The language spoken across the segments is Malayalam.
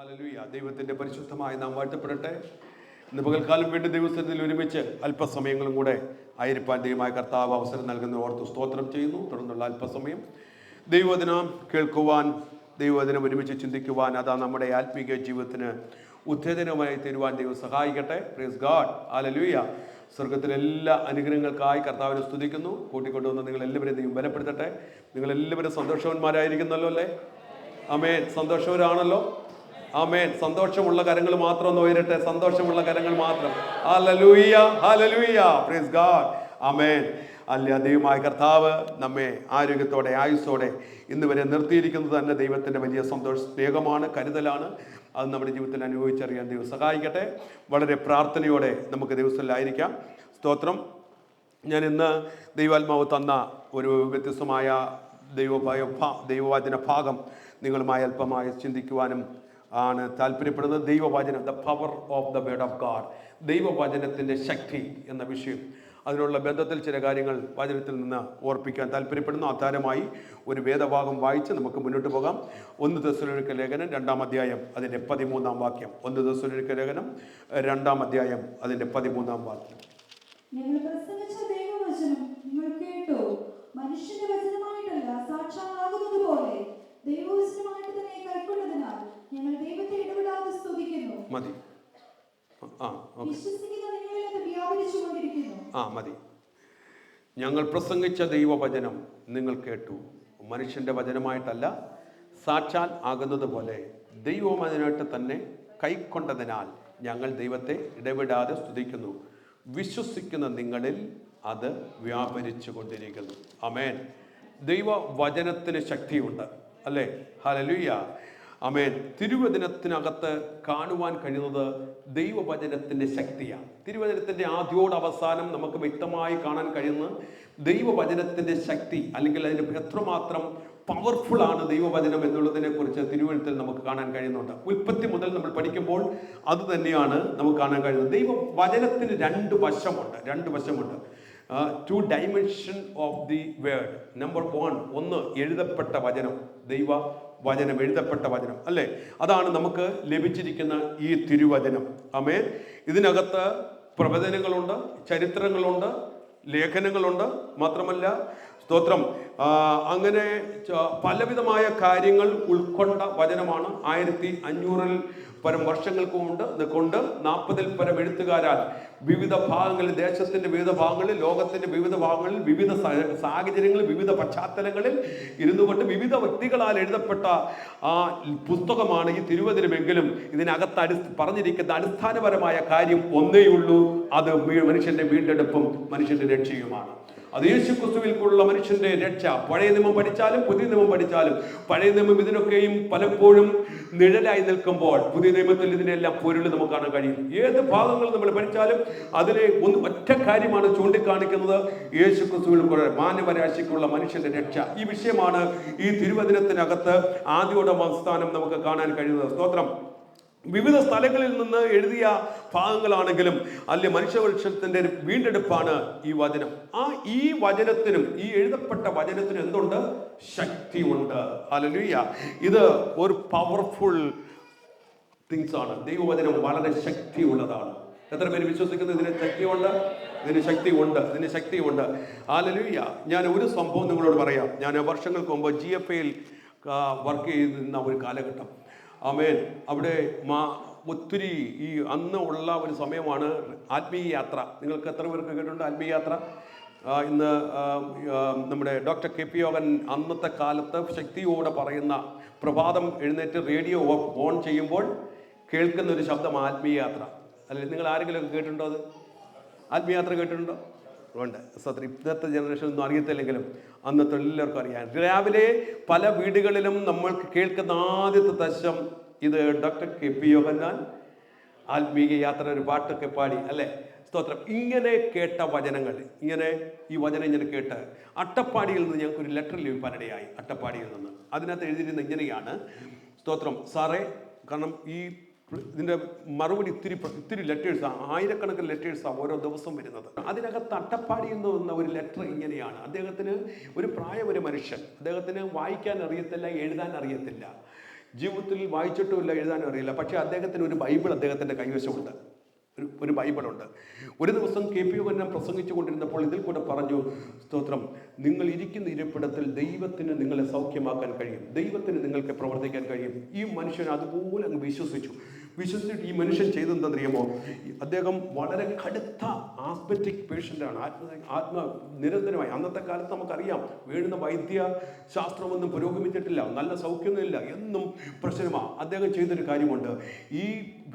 ഹല്ലേലൂയ. ദൈവത്തിൻ്റെ പരിശുദ്ധമായി നാം വാഴ്ത്തപ്പെടട്ടെ. ഇന്ന് പകൽക്കാലം വീണ്ടും ദിവസത്തിൽ ഒരുമിച്ച് അല്പസമയങ്ങളും കൂടെ ആയിരിക്കാൻ ദൈവമായ കർത്താവ് അവസരം നൽകുന്ന ഓർത്ത് സ്തോത്രം ചെയ്യുന്നു. തുടർന്നുള്ള അല്പസമയം ദൈവവചനം കേൾക്കുവാൻ, ദൈവവചനം ഒരുമിച്ച് ചിന്തിക്കുവാൻ, അതാ നമ്മുടെ ആത്മീക ജീവിതത്തിന് ഉത്തേജനമായി തീരുവാൻ ദൈവം സഹായിക്കട്ടെ. Praise God. ഹല്ലേലൂയ. സ്വർഗത്തിലെ എല്ലാ അനുഗ്രഹങ്ങൾക്കായി കർത്താവിനെ സ്തുതിക്കുന്നു. കൂട്ടിക്കൊണ്ടുവന്ന് നിങ്ങളെല്ലാവരെയും ദൈവം ബലപ്പെടുത്തട്ടെ. നിങ്ങളെല്ലാവരും സന്തോഷവാന്മാരായിരിക്കുന്നല്ലോ അല്ലേ? ആമേൻ. സന്തോഷവരാണല്ലോ. ആമേൻ. സന്തോഷമുള്ള കരങ്ങൾ മാത്രം ഒന്ന് ഉയരട്ടെ. സന്തോഷമുള്ള കരങ്ങൾ മാത്രം. ഹല്ലേലൂയ, ഹല്ലേലൂയ. Praise God. ആമേൻ. അല്ല, ദൈവമായ കർത്താവ് നമ്മെ ആരോഗ്യത്തോടെ ആയുസ്സോടെ ഇന്ന് വരെ നിർത്തിയിരിക്കുന്നത് തന്നെ ദൈവത്തിൻ്റെ വലിയ സ്നേഹമാണ്, കരുതലാണ്. അത് നമ്മുടെ ജീവിതത്തിൽ അനുഭവിച്ചറിയാൻ ദൈവം സഹായിക്കട്ടെ. വളരെ പ്രാർത്ഥനയോടെ നമുക്ക് ദിവസത്തിലായിരിക്കാം. സ്തോത്രം. ഞാൻ ഇന്ന് ദൈവാത്മാവ് തന്ന ഒരു വ്യത്യസ്തമായ ദൈവവചന ഭാഗം നിങ്ങളുമായി അല്പമായി ചിന്തിക്കുവാനും ആണ് താല്പര്യപ്പെടുന്നത്. ദൈവവചനം, the power of the word of God, ദൈവവചനത്തിൻ്റെ ശക്തി എന്ന വിഷയം. അതിനുള്ള ബന്ധത്തിൽ ചില കാര്യങ്ങൾ വചനത്തിൽ നിന്ന് ഓർപ്പിക്കാൻ താല്പര്യപ്പെടുന്നു. ആധാരമായി ഒരു വേദഭാഗം വായിച്ച് നമുക്ക് മുന്നോട്ട് പോകാം. 1 തെസ്സലോനിക്ക ലേഖനം 2-ാം അധ്യായം അതിൻ്റെ 13-ാം വാക്യം. 1 തെസ്സലോനിക്ക ലേഖനം 2-ാം അധ്യായം അതിൻ്റെ 13-ാം വാക്യം. ഞങ്ങൾ പ്രസംഗിച്ച ദൈവവചനം നിങ്ങൾ കേട്ടോ, മനുഷ്യന്റെ വചനമായിട്ടല്ല, സാക്ഷാത്താകുന്നത് പോലെ ദൈവവചനമായിട്ട് തന്നെ കൈക്കൊണ്ടതിനാൽ ഞങ്ങൾ ദൈവത്തെ ഇടപെടാതെ സ്തുതിക്കുന്നു. മതി. വിശ്വസിക്കുന്ന നിങ്ങളിൽ അത് വ്യാപരിച്ചുകൊണ്ടിരിക്കുന്നു. മതി. ഞങ്ങൾ പ്രസംഗിച്ച ദൈവവചനം നിങ്ങൾ കേട്ടു, മനുഷ്യന്റെ വചനമായിട്ടല്ല, സാക്ഷാൽ ആകുന്നത് പോലെ ദൈവവചനമായിട്ട് തന്നെ കൈക്കൊണ്ടതിനാൽ ഞങ്ങൾ ദൈവത്തെ ഇടപെടാതെ സ്തുതിക്കുന്നു. വിശ്വസിക്കുന്ന നിങ്ങളിൽ അത് വ്യാപരിച്ചു കൊണ്ടിരിക്കുന്നു. ആമേൻ. ദൈവവചനത്തിന് ശക്തിയുണ്ട് അല്ലേ? ഹല്ലേലൂയ. ആമേൻ. തിരുവചനത്തിനകത്ത് കാണുവാൻ കഴിയുന്നത് ദൈവവചനത്തിൻ്റെ ശക്തിയാണ്. തിരുവചനത്തിൻ്റെ ആദ്യോട് അവസാനം നമുക്ക് വ്യക്തമായി കാണാൻ കഴിയുന്ന ദൈവവചനത്തിൻ്റെ ശക്തി, അല്ലെങ്കിൽ അതിൻ്റെ എത്രമാത്രം പവർഫുള്ളാണ് ദൈവവചനം എന്നുള്ളതിനെ കുറിച്ച് തിരുവചനത്തിൽ നമുക്ക് കാണാൻ കഴിയുന്നുണ്ട്. ഉൽപ്പത്തി മുതൽ നമ്മൾ പഠിക്കുമ്പോൾ അത് തന്നെയാണ് നമുക്ക് കാണാൻ കഴിയുന്നത്. ദൈവവചനത്തിന് രണ്ട് വശമുണ്ട്. 2 dimension of the word. Number 1, ഒന്ന് എഴുതപ്പെട്ട വചനം, ദൈവവചനം, എഴുതപ്പെട്ട വചനം അല്ലേ? അതാണ് നമുക്ക് ലഭിച്ചിരിക്കുന്ന ഈ തിരുവചനം. ആമേൻ. ഇതിനകത്ത് പ്രവചനങ്ങളുണ്ട്, ചരിത്രങ്ങളുണ്ട്, ലേഖനങ്ങളുണ്ട്. മാത്രമല്ല, സ്തോത്രം, അങ്ങനെ പലവിധമായ കാര്യങ്ങൾ ഉൾക്കൊണ്ട വചനമാണ്. 1500-ൽ പരം വർഷങ്ങൾക്ക് കൊണ്ട് 40-ൽ പരം എഴുത്തുകാരാൽ വിവിധ ഭാഗങ്ങളിൽ, ദേശത്തിൻ്റെ വിവിധ ഭാഗങ്ങളിൽ, ലോകത്തിൻ്റെ വിവിധ ഭാഗങ്ങളിൽ, വിവിധ സാഹചര്യങ്ങളിൽ, വിവിധ പശ്ചാത്തലങ്ങളിൽ ഇരുന്നു കൊണ്ട് വിവിധ വ്യക്തികളാൽ എഴുതപ്പെട്ട ആ പുസ്തകമാണ് ഈ തിരുവചനമെങ്കിലും ഇതിനകത്ത് പറഞ്ഞിരിക്കുന്ന അടിസ്ഥാനപരമായ കാര്യം ഒന്നേയുള്ളൂ. അത് മനുഷ്യന്റെ വീണ്ടെടുപ്പും മനുഷ്യന്റെ രക്ഷയുമാണ്. അത് യേശുക്രിസ്തുവിൽക്കുള്ള മനുഷ്യന്റെ രക്ഷ. പഴയ നിയമം പഠിച്ചാലും പുതിയ നിയമം പഠിച്ചാലും, പഴയ നിയമം ഇതിനൊക്കെയും പലപ്പോഴും നിഴലായി നിൽക്കുമ്പോൾ പുതിയ നിയമത്തിൽ ഇതിനെല്ലാം പൊരുൾ നമുക്ക് കാണാൻ കഴിയും. ഏത് ഭാഗങ്ങൾ നമ്മൾ പഠിച്ചാലും അതിലെ ഒറ്റ കാര്യമാണ് ചൂണ്ടിക്കാണിക്കുന്നത്: യേശുക്രിസ്തുവിൽക്കുള്ള മാനവരാശിക്കുള്ള മനുഷ്യന്റെ രക്ഷ. ഈ വിഷയമാണ് ഈ തിരുവചനത്തിനകത്ത് ആദ്യോടെ അവസാനം നമുക്ക് കാണാൻ കഴിയുന്നത്. സ്തോത്രം. വിവിധ സ്ഥലങ്ങളിൽ നിന്ന് എഴുതിയ ഭാഗങ്ങളാണെങ്കിലും അല്ലെ മനുഷ്യവംശത്തിന്റെ വീണ്ടെടുപ്പാണ് ഈ വചനം. ഈ വചനത്തിനും, ഈ എഴുതപ്പെട്ട വചനത്തിനും എന്തുണ്ട്? ശക്തി ഉണ്ട്. ഹല്ലേലൂയ. ഇത് ഒരു പവർഫുൾ തിങ്സ് ആണ്. ദൈവവചനം വളരെ ശക്തിയുള്ളതാണ്. എത്ര പേര് വിശ്വസിക്കുന്നു ഇതിന് ശക്തിയുണ്ട്? ഇതിന് ശക്തിയുണ്ട്. ഹല്ലേലൂയ. ഞാൻ ഒരു സംഭവം നിങ്ങളോട് പറയാം. ഞാൻ വർഷങ്ങൾക്ക് മുമ്പ് GFAയിൽ വർക്ക് ചെയ്തിരുന്ന ഒരു കാലഘട്ടം. ആമേൻ. അവിടെ ഒത്തിരി ഈ അന്ന് ഉള്ള ഒരു സമയമാണ് ആത്മീയ യാത്ര. നിങ്ങൾക്ക് എത്ര പേർക്ക് കേട്ടിട്ടുണ്ട് ആത്മീയ യാത്ര? ഇന്ന് നമ്മുടെ ഡോക്ടർ KP യോഗൻ അന്നത്തെ കാലത്ത് ശക്തിയോടെ പറയുന്ന, പ്രഭാതം എഴുന്നേറ്റ് റേഡിയോ ഓൺ ചെയ്യുമ്പോൾ കേൾക്കുന്ന ഒരു ശബ്ദം ആത്മീയ യാത്ര. അല്ലെ, നിങ്ങൾ ആരെങ്കിലും കേട്ടിട്ടുണ്ടോ? അത് ആത്മീയ യാത്ര കേട്ടിട്ടുണ്ടോ? ഉണ്ട്. സത്യം. ഇന്നത്തെ ജനറേഷൻ ഒന്നും അറിയത്തില്ലെങ്കിലും അന്നത്തെ എല്ലാവർക്കും അറിയാം. രാവിലെ പല വീടുകളിലും നമ്മൾക്ക് കേൾക്കുന്ന ആദ്യത്തെ ദശം ഇത് ഡോക്ടർ KP യോഹന്നാൻ ആത്മീയ യാത്ര ഒരു പാട്ടൊക്കെ പാടി അല്ലേ? സ്തോത്രം. ഇങ്ങനെ കേട്ട വചനങ്ങൾ, ഈ വചനം ഇങ്ങനെ കേട്ട് അട്ടപ്പാടിയിൽ നിന്ന് ഞങ്ങൾക്കൊരു ലെറ്റർ ലഭിക്കാനിടയായി. അട്ടപ്പാടിയിൽ നിന്ന് അതിനകത്ത് എഴുതിയിരുന്ന ഇങ്ങനെയാണ്. സ്തോത്രം സാറേ, കാരണം ഇതിൻ്റെ മറുപടി ഇത്തിരി ലെറ്റേഴ്സാണ്, ആയിരക്കണക്കിന് ലെറ്റേഴ്സാണ് ഓരോ ദിവസം വരുന്നത്. അതിനകത്ത് അട്ടപ്പാടിയിൽ നിന്ന് വന്ന ഒരു ലെറ്റർ ഇങ്ങനെയാണ്. അദ്ദേഹത്തിന് ഒരു മനുഷ്യൻ, അദ്ദേഹത്തിന് വായിക്കാൻ അറിയത്തില്ല, എഴുതാൻ അറിയത്തില്ല. ജീവിതത്തിൽ വായിച്ചിട്ടുമില്ല, എഴുതാനും അറിയില്ല. പക്ഷേ അദ്ദേഹത്തിന് ഒരു ബൈബിൾ അദ്ദേഹത്തിൻ്റെ കൈവശമുണ്ട്. ഒരു ബൈബിളുണ്ട്. ഒരു ദിവസം KP യോഹന്നാൻ പ്രസംഗിച്ചു കൊണ്ടിരുന്നപ്പോൾ ഇതിൽ കൂടെ പറഞ്ഞു, സ്തോത്രം, നിങ്ങൾ ഇരിക്കുന്ന ഇരിപ്പിടത്തിൽ ദൈവത്തിന് നിങ്ങളെ സൗഖ്യമാക്കാൻ കഴിയും, ദൈവത്തിന് നിങ്ങൾക്ക് പ്രവർത്തിക്കാൻ കഴിയും. ഈ മനുഷ്യൻ അതുപോലെ അങ്ങ് വിശ്വസിച്ചിട്ട് ഈ മനുഷ്യൻ ചെയ്തെന്തെന്നറിയുമോ? അദ്ദേഹം വളരെ കടുത്ത ആസ്പെറ്റിക് പേഷ്യൻ്റാണ്. നിരന്തരമായി അന്നത്തെ കാലത്ത് നമുക്കറിയാം, വീഴുന്ന വൈദ്യശാസ്ത്രമൊന്നും പുരോഗമിച്ചിട്ടില്ല, നല്ല സൗഖ്യമൊന്നുമില്ല, എന്നും പ്രശ്നമാണ്. അദ്ദേഹം ചെയ്തൊരു കാര്യമുണ്ട്. ഈ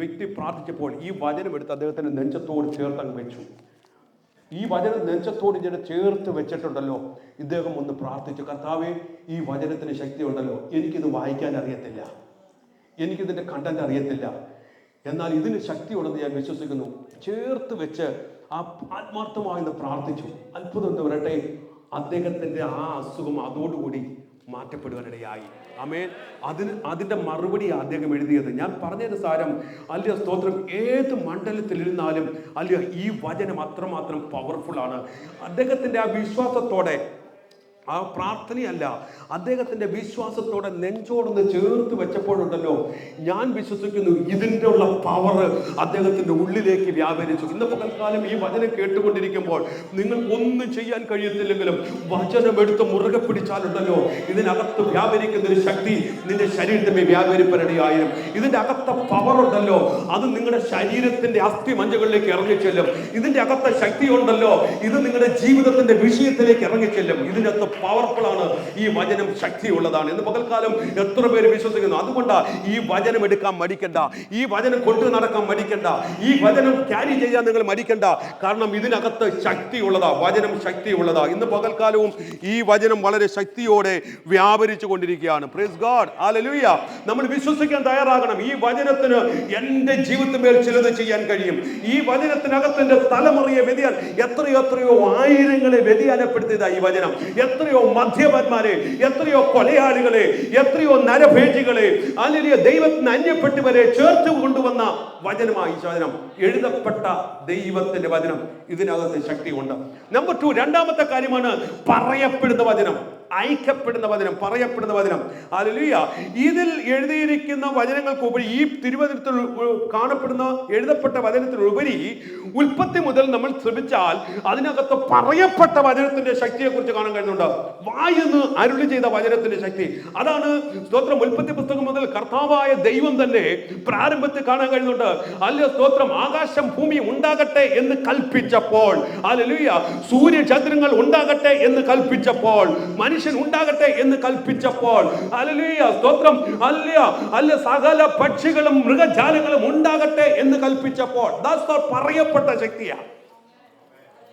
വ്യക്തി പ്രാർത്ഥിച്ചപ്പോൾ ഈ വചനം എടുത്ത് അദ്ദേഹത്തിൻ്റെ നെഞ്ചത്തോട് ചേർത്തങ്ങ് വെച്ചു. ഈ വചനം നെഞ്ചത്തോട് ഇങ്ങനെ ചേർത്ത് വെച്ചിട്ടുണ്ടല്ലോ, ഇദ്ദേഹം ഒന്ന് പ്രാർത്ഥിച്ചു, കർത്താവേ, ഈ വചനത്തിന് ശക്തി ഉണ്ടല്ലോ, എനിക്കിത് വായിക്കാൻ അറിയത്തില്ല, എനിക്കിതിൻ്റെ കണ്ടന്റ് അറിയത്തില്ല, എന്നാൽ ഇതിന് ശക്തിയുണ്ടെന്ന് ഞാൻ വിശ്വസിക്കുന്നു. ചേർത്ത് വെച്ച് ആ ആത്മാർത്ഥമായി പ്രാർത്ഥിച്ചു. അത്ഭുതം എന്ന് പറയട്ടെ, അദ്ദേഹത്തിൻ്റെ ആ അസുഖം അതോടുകൂടി മാറ്റപ്പെടുവാനിടയായി. ആമേൻ. അതിൻ്റെ മറുപടി അദ്ദേഹം എഴുതിയത്. ഞാൻ പറഞ്ഞതിന് സാരം, അല്ല സ്തോത്രം, ഏത് മണ്ഡലത്തിലിരുന്നാലും അല്ല ഈ വചനം അത്രമാത്രം പവർഫുൾ ആണ്. അദ്ദേഹത്തിൻ്റെ ആ വിശ്വാസത്തോടെ, ആ പ്രാർത്ഥനയല്ല, അദ്ദേഹത്തിൻ്റെ വിശ്വാസത്തോടെ നെഞ്ചോടൊന്ന് ചേർത്ത് വെച്ചപ്പോഴുണ്ടല്ലോ, ഞാൻ വിശ്വസിക്കുന്നു ഇതിൻ്റെ ഉള്ള പവർ അദ്ദേഹത്തിൻ്റെ ഉള്ളിലേക്ക് വ്യാപരിച്ചു. ഇന്ന് പകൽക്കാലം ഈ വചനം കേട്ടുകൊണ്ടിരിക്കുമ്പോൾ നിങ്ങൾക്കൊന്നും ചെയ്യാൻ കഴിയത്തില്ലെങ്കിലും വചനം എടുത്ത് മുറുകെ പിടിച്ചാലുണ്ടല്ലോ, ഇതിനകത്ത് വ്യാപരിക്കുന്ന ഒരു ശക്തി നിന്റെ ശരീരത്തെ വ്യാപരിപ്പരടിയായും. ഇതിൻ്റെ അകത്ത പവർ ഉണ്ടല്ലോ, അത് നിങ്ങളുടെ ശരീരത്തിൻ്റെ അസ്ഥി മജ്ജകളിലേക്ക് ഇറങ്ങിച്ചെല്ലും. ഇതിൻ്റെ അകത്ത ശക്തി ഉണ്ടല്ലോ, ഇത് നിങ്ങളുടെ ജീവിതത്തിന്റെ വിഷയത്തിലേക്ക് ഇറങ്ങിച്ചെല്ലും. ഇതിൻ്റെ അകത്ത് പവർഫുൾ ആണ്. ഈ വചനം ശക്തിയുള്ളതാണ് എന്ന് പകൽക്കാലം എത്ര പേര് വിശ്വസിക്കുന്നു? അതുകൊണ്ടാ ഈ വചനം എടുക്കാൻ മടിക്കണ്ട, ഈ വചനം കൊണ്ടു നടക്കാൻ മടിക്കണ്ട, ഈ വചനം ക്യാരി ചെയ്യാൻ നിങ്ങൾ മടിക്കണ്ട. കാരണം ഇതിനകത്ത് ശക്തിയുള്ളതാ, വചനം ശക്തിയുള്ളതാ. ഇന്ന് പകൽക്കാലവും ഈ വചനം വളരെ ശക്തിയോടെ വ്യാപരിച്ചു കൊണ്ടിരിക്കുകയാണ്. Praise God, hallelujah. നമ്മൾ വിശ്വസിക്കാൻ തയ്യാറാകണം. ഈ വചനത്തിന് എൻ്റെ ജീവിതത്തിന്മേൽ ചിലത് ചെയ്യാൻ കഴിയും. ഈ വചനത്തിനകത്തിന്റെ തലമുറയെ എത്രയോ ആയിരങ്ങളെ വ്യതിയാനപ്പെടുത്തിയതാ ഈ വചനം. എത്രയോ മധ്യപന്മാരെ, എത്രയോ കൊലയാളികളെ, എത്രയോ നരഭേജികളെ, അല്ലെങ്കിൽ ദൈവത്തിന് അന്യപ്പെട്ടവരെ ചേർത്ത് കൊണ്ടുവന്ന വചനമായി വചനം. എഴുതപ്പെട്ട ദൈവത്തിന്റെ വചനം, ഇതിനകത്ത് ശക്തിയുണ്ട്. നമ്പർ 2, രണ്ടാമത്തെ കാര്യമാണ് പറയപ്പെടുന്ന വചനം, ഐക്യപ്പെടുന്ന വചനം, പറയപ്പെടുന്ന വചനം. ഹല്ലേലൂയ. ഇതിൽ എഴുതിയിരിക്കുന്ന വചനങ്ങൾക്കുപരി, ഈ തിരുവചനത്തിൽ കാണപ്പെടുന്ന എഴുതപ്പെട്ട വചനത്തിനുപരി, ഉൽപ്പത്തി മുതൽ നമ്മൾ ശ്രമിച്ചാൽ അതിനകത്ത് പറയപ്പെട്ട വചനത്തിന്റെ ശക്തിയെ കുറിച്ച് കാണാൻ കഴിയുന്നുണ്ട്. വായെന്ന് അരുളി ചെയ്ത വചനത്തിന്റെ ശക്തി, അതാണ് സ്തോത്രം. ഉൽപ്പത്തി പുസ്തകം മുതൽ കർത്താവായ ദൈവം തന്നെ പ്രാരംഭത്തിൽ കാണാൻ കഴിയുന്നുണ്ട്. അല്ല സ്തോത്രം, ആകാശം ഭൂമി ഉണ്ടാകട്ടെ എന്ന് കൽപ്പിച്ചപ്പോൾ, ഹല്ലേലൂയ, സൂര്യചന്ദ്രങ്ങൾ ഉണ്ടാകട്ടെ എന്ന് കൽപ്പിച്ചപ്പോൾ, മനുഷ്യൻ ഉണ്ടാകട്ടെ എന്ന് കൽപ്പിച്ചപ്പോൾ, ഹല്ലേലൂയ, സ്തോത്രം, അല്ല സകല പക്ഷികളും മൃഗജാലങ്ങളും ഉണ്ടാകട്ടെ എന്ന് കൽപ്പിച്ചപ്പോൾ, പറയപ്പെട്ട ശക്തിയാണ്.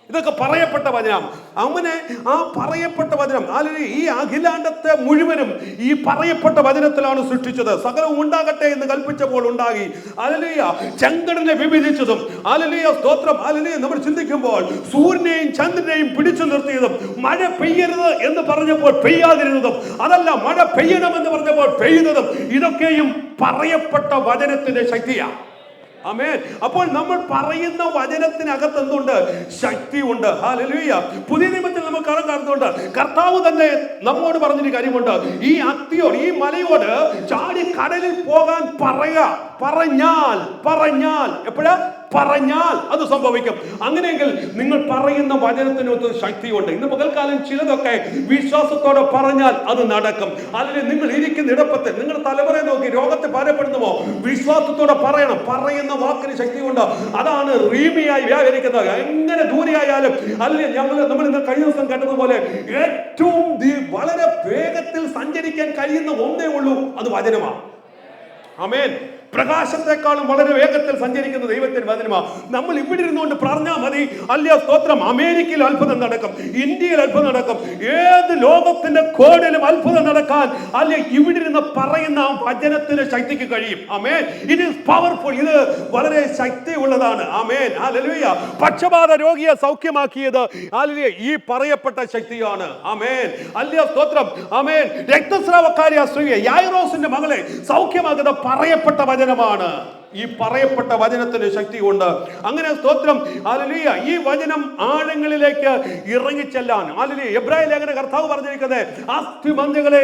ഇതൊക്കെ പറയപ്പെട്ട വചനം. അങ്ങനെ ആ പറയപ്പെട്ട വചനം, അല്ലെങ്കിൽ ഈ അഖിലാണ്ടത്തെ മുഴുവനും ഈ പറയപ്പെട്ട വചനത്തിലാണ് സൃഷ്ടിച്ചത്. സകലവും ഉണ്ടാകട്ടെ എന്ന് കൽപ്പിച്ചപ്പോൾ ഉണ്ടാകി. ഹല്ലേലൂയ. ചെങ്കടലിനെ വിഭജിച്ചതും, ഹല്ലേലൂയ, സ്തോത്രം, ഹല്ലേലൂയ, നമ്മൾ ചിന്തിക്കുമ്പോൾ സൂര്യനെയും ചന്ദ്രനെയും പിടിച്ചു നിർത്തിയതും, മഴ പെയ്യരുത് എന്ന് പറഞ്ഞപ്പോൾ പെയ്യാതിരുന്നതും, അതല്ല മഴ പെയ്യണമെന്ന് പറഞ്ഞപ്പോൾ പെയ്യുന്നതും, ഇതൊക്കെയും പറയപ്പെട്ട വചനത്തിന്റെ ശക്തിയാണ്. ആമേൻ. അപ്പോൾ നമ്മൾ പറയുന്ന വചനത്തിനകത്ത് എന്തുണ്ട്? ശക്തിയുണ്ട്. ഹല്ലേലൂയ. പുതിയ നിയമത്തിൽ നമുക്ക് കാണുന്നുണ്ട്, കർത്താവ് തന്നെ നമ്മോട് പറഞ്ഞൊരു കാര്യമുണ്ട്. ഈ അത്തിയോട്, ഈ മലയോട് ചാടി കടലിൽ പോകാൻ പറഞ്ഞാൽ എപ്പോഴാ പറഞ്ഞാൽ അത് സംഭവിക്കും. അങ്ങനെയെങ്കിൽ നിങ്ങൾ പറയുന്ന വചനത്തിനൊത്ത് ശക്തിയുണ്ട്. ഇന്ന് പകൽക്കാലം ചിലതൊക്കെ വിശ്വാസത്തോടെ പറഞ്ഞാൽ അത് നടക്കും. അല്ലെങ്കിൽ നിങ്ങൾ ഇരിക്കുന്ന ഇടപ്പത്ത് നിങ്ങളുടെ തലമുറയെ നോക്കി രോഗത്തെ ഭാരപ്പെടുന്നുവോ? വിശ്വാസത്തോടെ പറയണം. പറയുന്ന വാക്കിന് ശക്തിയുണ്ട്. അതാണ് റീമിയായി വ്യാപരിക്കുന്നത്. എങ്ങനെ ദൂരെയായാലും, അല്ലെങ്കിൽ നമ്മൾ ഇന്ന് കഴിഞ്ഞ ദിവസം കേട്ടതുപോലെ ഏറ്റവും വളരെ വേഗത്തിൽ സഞ്ചരിക്കാൻ കഴിയുന്ന ഒന്നേ ഉള്ളൂ, അത് വചനമാണ്. ആമേൻ. പ്രകാശത്തെക്കാളും വളരെ വേഗത്തിൽ സഞ്ചരിക്കുന്ന ദൈവത്തിന്റെ വചനമാണ്. നമ്മൾ ഇവിടെ ഇരുന്നുകൊണ്ട് പറഞ്ഞാൽ മതി, അല്ല സ്തോത്രം, അമേരിക്കയിൽ അത്ഭുതം നടക്കും, ഇന്ത്യയിൽ അത്ഭുതം നടക്കും, ഏത് ലോകത്തിന്റെ കോണിലും അത്ഭുതം നടക്കാൻ അല്ല ഇവിടെ ഇരുന്ന് പറയുന്ന ആ വചനത്തിന്റെ ശക്തിക്ക് കഴിയും. ആമേൻ. It is powerful. ഇത് വളരെ ശക്തിയുള്ളതാണ്. ആമേൻ. ഹല്ലേലൂയ. പക്ഷപാത രോഗിയെ സൗഖ്യമാക്കിയത് ഹല്ലേലൂയ ഈ പറയപ്പെട്ട ശക്തിയാണ്. ആമേൻ. അല്ല സ്തോത്രം. ആമേൻ. രക്തസ്രാവക്കാരിയായ സ്ത്രീയെ, യായിറോസിന്റെ മകളെ സൗഖ്യമാക്കുന്ന പറയപ്പെട്ട വചനമാണ്. ഈ പറയപ്പെട്ട വചനത്തിന് ശക്തിയുണ്ട്. അങ്ങനെ സ്തോത്രം, ഹല്ലേലൂയ. ഈ വചനം ആഴങ്ങളിലേക്ക് ഇറങ്ങിച്ചെല്ലാൻ, ഹല്ലേലൂയ, എബ്രായ ലേഖന കർത്താവ് പറഞ്ഞിരിക്കുന്നത് അസ്ഥിമജ്ജകളെ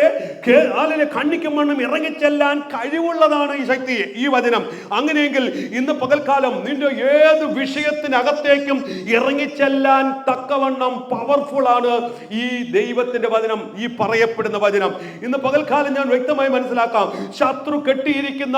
കണ്ണിക്കും മണ്ണും ഇറങ്ങിച്ചെല്ലാൻ കഴിവുള്ളതാണ് ഈ ശക്തി, ഈ വചനം. അങ്ങനെയെങ്കിൽ ഇന്ന് പകൽക്കാലം നിന്റെ ഏത് വിഷയത്തിനകത്തേക്കും ഇറങ്ങിച്ചെല്ലാൻ തക്കവണ്ണം പവർഫുൾ ആണ് ഈ ദൈവത്തിന്റെ വചനം, ഈ പറയപ്പെടുന്ന വചനം. ഇന്ന് പകൽക്കാലം ഞാൻ വ്യക്തമായി മനസ്സിലാക്കാം, ശത്രു കെട്ടിയിരിക്കുന്ന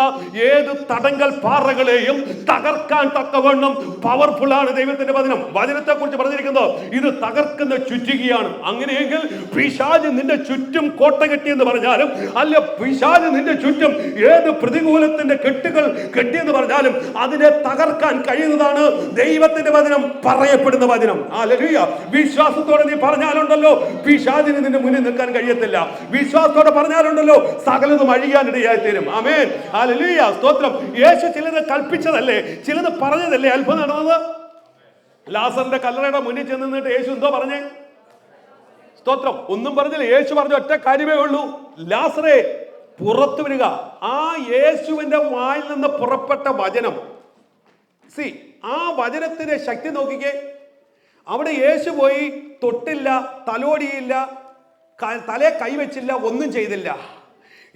ഏത് തടങ്കൽ പാറകളെയും തകർക്കാൻ തക്കവണ്ണം പവർഫുൾ ആണ് ദൈവത്തിന്റെ വചനം. വചനത്തെ കുറിച്ച് പറഞ്ഞിരിക്കുന്നത് ഇത് തകർക്കുന്ന ചുറ്റികയാണ്. അങ്ങനെയെങ്കിൽ പിശാച് നിന്റെ ചുറ്റും കോട്ട കെട്ടിയെന്ന് പറഞ്ഞാലും, അല്ല പിശാച് നിന്റെ ചുറ്റും ഏത് പ്രതികൂലത്തിന്റെ കെട്ടുകൾ കെട്ടിയെന്ന് പറഞ്ഞാലും അതിനെ തകർക്കാൻ കഴിയുന്നതാണ് ദൈവത്തിന്റെ വചനം, പറയപ്പെടുന്ന വചനം. ഹല്ലേലൂയ. വിശ്വാസത്തോടെ നീ പറഞ്ഞാലുണ്ടല്ലോ പിശാചിന് നിന്റെ മുന്നിൽ നിൽക്കാൻ കഴിയത്തില്ല. വിശ്വാസത്തോടെ പറഞ്ഞാലുണ്ടല്ലോ സകലതും അഴിയാനിടയായി തീരും. ആമേൻ, ഹല്ലേലൂയ, സ്തോത്രം. യേശു ചിലത് കൽപ്പിച്ചതല്ലേ, ചിലത് പറഞ്ഞതല്ലേ അത്ഭുതം നടന്നത്? ലാസറിന്റെ കല്ലറയുടെ മുന്നിൽ ചെന്ന് നിന്നിട്ട് യേശു എന്തോ പറഞ്ഞേ? സ്തോത്രം, ഒന്നും പറഞ്ഞില്ല. യേശു പറഞ്ഞ ഒറ്റ കാര്യമേ ഉള്ളൂ, ലാസറേ പുറത്തു വരിക. ആ യേശുവിന്റെ വായിൽ നിന്ന് പുറപ്പെട്ട വചനം, ആ വചനത്തിന്റെ ശക്തി നോക്കിക്കേ. അവിടെ യേശു പോയി തൊട്ടില്ല, തലോടിയില്ല, തലയെ കൈവച്ചില്ല, ഒന്നും ചെയ്തില്ല.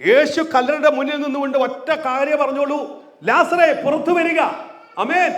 യേശു കല്ലറയുടെ മുന്നിൽ നിന്നുകൊണ്ട് ഒറ്റ കാര്യം പറഞ്ഞോളൂ, ലാസറേ പുറത്തു വരിക. ആമേൻ.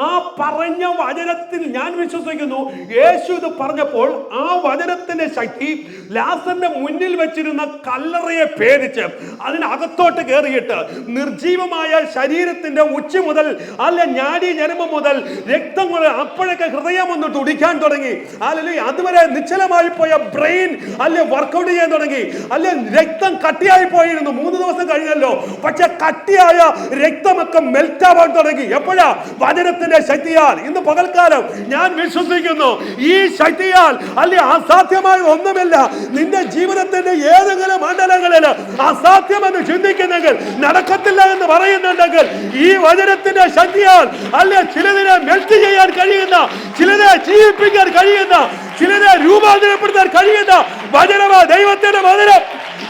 ആ പറഞ്ഞ വചനത്തിൽ ഞാൻ വിശ്വസിക്കുന്നു. യേശു ഇത് പറഞ്ഞപ്പോൾ ആ വചനത്തിന്റെ ശക്തി ലാസറിന്റെ മുന്നിൽ വെച്ചിരുന്ന കല്ലറയെ ഭേദിച്ച് അതിനകത്തോട്ട് കയറിയിട്ട് നിർജീവമായ ശരീരത്തിന്റെ ഉച്ച മുതൽ, അല്ല ഞാടി ഞരമ്പ് മുതൽ രക്തം കൊണ്ട് അപ്പോഴൊക്കെ ഹൃദയം ഒന്ന് തുടിക്കാൻ തുടങ്ങി. അല്ലെങ്കിൽ അതുവരെ നിശ്ചലമായി പോയ ബ്രെയിൻ അല്ലെ വർക്കൗട്ട് ചെയ്യാൻ തുടങ്ങി. അല്ലെ രക്തം കട്ടിയായി പോയിരുന്നു, 3 ദിവസം കഴിഞ്ഞല്ലോ. പക്ഷെ കട്ടിയായ രക്തമൊക്കെ മെൽറ്റ് ആവാൻ തുടങ്ങി. എപ്പോഴാ? വചനത്തിന്റെ ശക്തിയാൽ. ഇന്ന് പകൽക്കാലം ഞാൻ വിശ്വസിക്കുന്നു, ഈ ശക്തിയാൽ അല്ലെ അസാധ്യമായ ഒന്നുമില്ല. നിന്റെ ജീവിതത്തിന്റെ ഏതെങ്കിലും മണ്ഡലങ്ങളിൽ അസാധ്യമെന്ന് ചിന്തിക്കുന്നെങ്കിൽ, നടക്കത്തില്ല എന്ന് പറയുന്നുണ്ടെങ്കിൽ, ഈ വചനത്തിന്റെ ശക്തിയാൽ അല്ലെ ചിലതിനെ മെൽറ്റ് ചെയ്യാൻ കഴിയുന്ന, ചിലരെ ജീവിപ്പിക്കാൻ കഴിയുന്ന, ചിലരെ രൂപാന്തരപ്പെടുത്താൻ കഴിയുന്ന വചനമാ ദൈവത്തിന്റെ വചനം.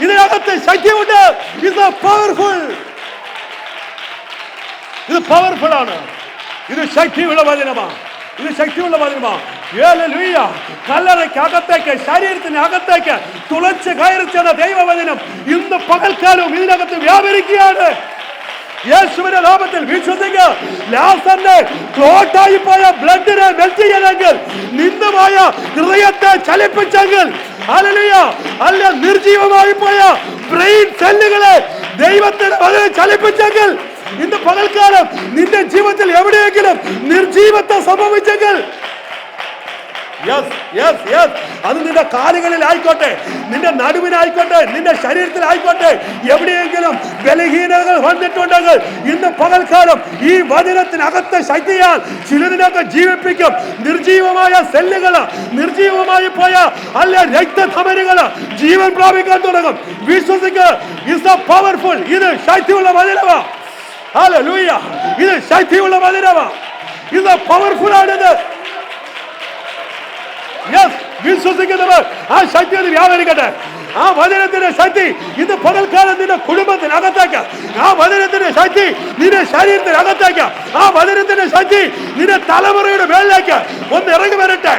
ഇതിനകത്ത് ശക്തിയുണ്ട്. ഇത് പവർഫുൾ, ഇത് പവർഫുൾ ആണ്. ഇത് ശക്തിയുള്ള വചനമാണ്, ഇത് ശക്തിയുള്ള വചനമാണ്. ഹല്ലേലൂയ. കല്ലറയ്ക്കകത്തേക്ക്, ശരീരത്തിന് അകത്തേക്ക് തുളച്ച് കയറി ചെന്ന ദൈവവചനം ഇന്ന് പകൽക്കാലവും ഇതിനകത്ത് വ്യാപരിക്കുകയാണ്. യേശുവിന്റെ നാമത്തിൽ വിശ്വസിക്കുക. ലാസറിന്റെ ക്ലോട്ടായി പോയ ബ്ലഡിനെ മെൽറ്റ് ചെയ്തെങ്കിൽ, നിന്ദമായ ഹൃദയത്തെ ചലിപ്പിച്ചെങ്കിൽ, ഹല്ലേലൂയ, അല്ല നിർജീവമായി പോയ ബ്രെയിൻ സെല്ലുകളെ ദൈവത്തിന്റെ വചനം ചലിപ്പിച്ചെങ്കിൽ, ഇന്ന് പകൽക്കാലം നിന്റെ ജീവിതത്തിൽ എവിടെയെങ്കിലും നിർജീവത്വം സംഭവിച്ചെങ്കിൽ, അത് നിന്റെ കാലുകളിൽ ആയിക്കോട്ടെ, നിന്റെ നടുവിനായിക്കോട്ടെ, നിന്റെ ശരീരത്തിലായിക്കോട്ടെ, എവിടെയെങ്കിലും ബലഹീനതകൾ വന്നിട്ടുണ്ടെങ്കിൽ ഇന്ന് പകൽക്കാലം ഈ വചനത്തിനകത്തെ ശക്തിയാൽ ചിലതിനൊക്കെ ജീവിപ്പിക്കും. നിർജീവമായ സെല്ലുകൾ, നിർജീവമായി പോയ അല്ല രക്തധമനികള് ജീവൻ പ്രാപിക്കാൻ തുടങ്ങും. വിശ്വസിക്കുക. Is powerful. ഇത് ശക്തിയുള്ള വചനമാണ്. ഹല്ലേലൂയ. ഇത് ശക്തിയുള്ള വചനമാണ്. ഇത് പവർഫുൾ ആണിത്. വിശ്വസിക്കുന്നവർ ആ ശക്തി അത് വ്യാപരിക്കട്ടെ. ആ വചനത്തിന്റെ ശക്തി ഇന്ന് പകൽക്കാലം നിന്റെ കുടുംബത്തിനകത്തേക്ക്, ആ വചനത്തിന്റെ ശക്തി നിന്റെ ശരീരത്തിനകത്തേക്ക്, ആ വചനത്തിന്റെ ശക്തി നിന്റെ തലമുറയുടെ മേളിലേക്ക് ഒന്ന് ഇറങ്ങി വരട്ടെ.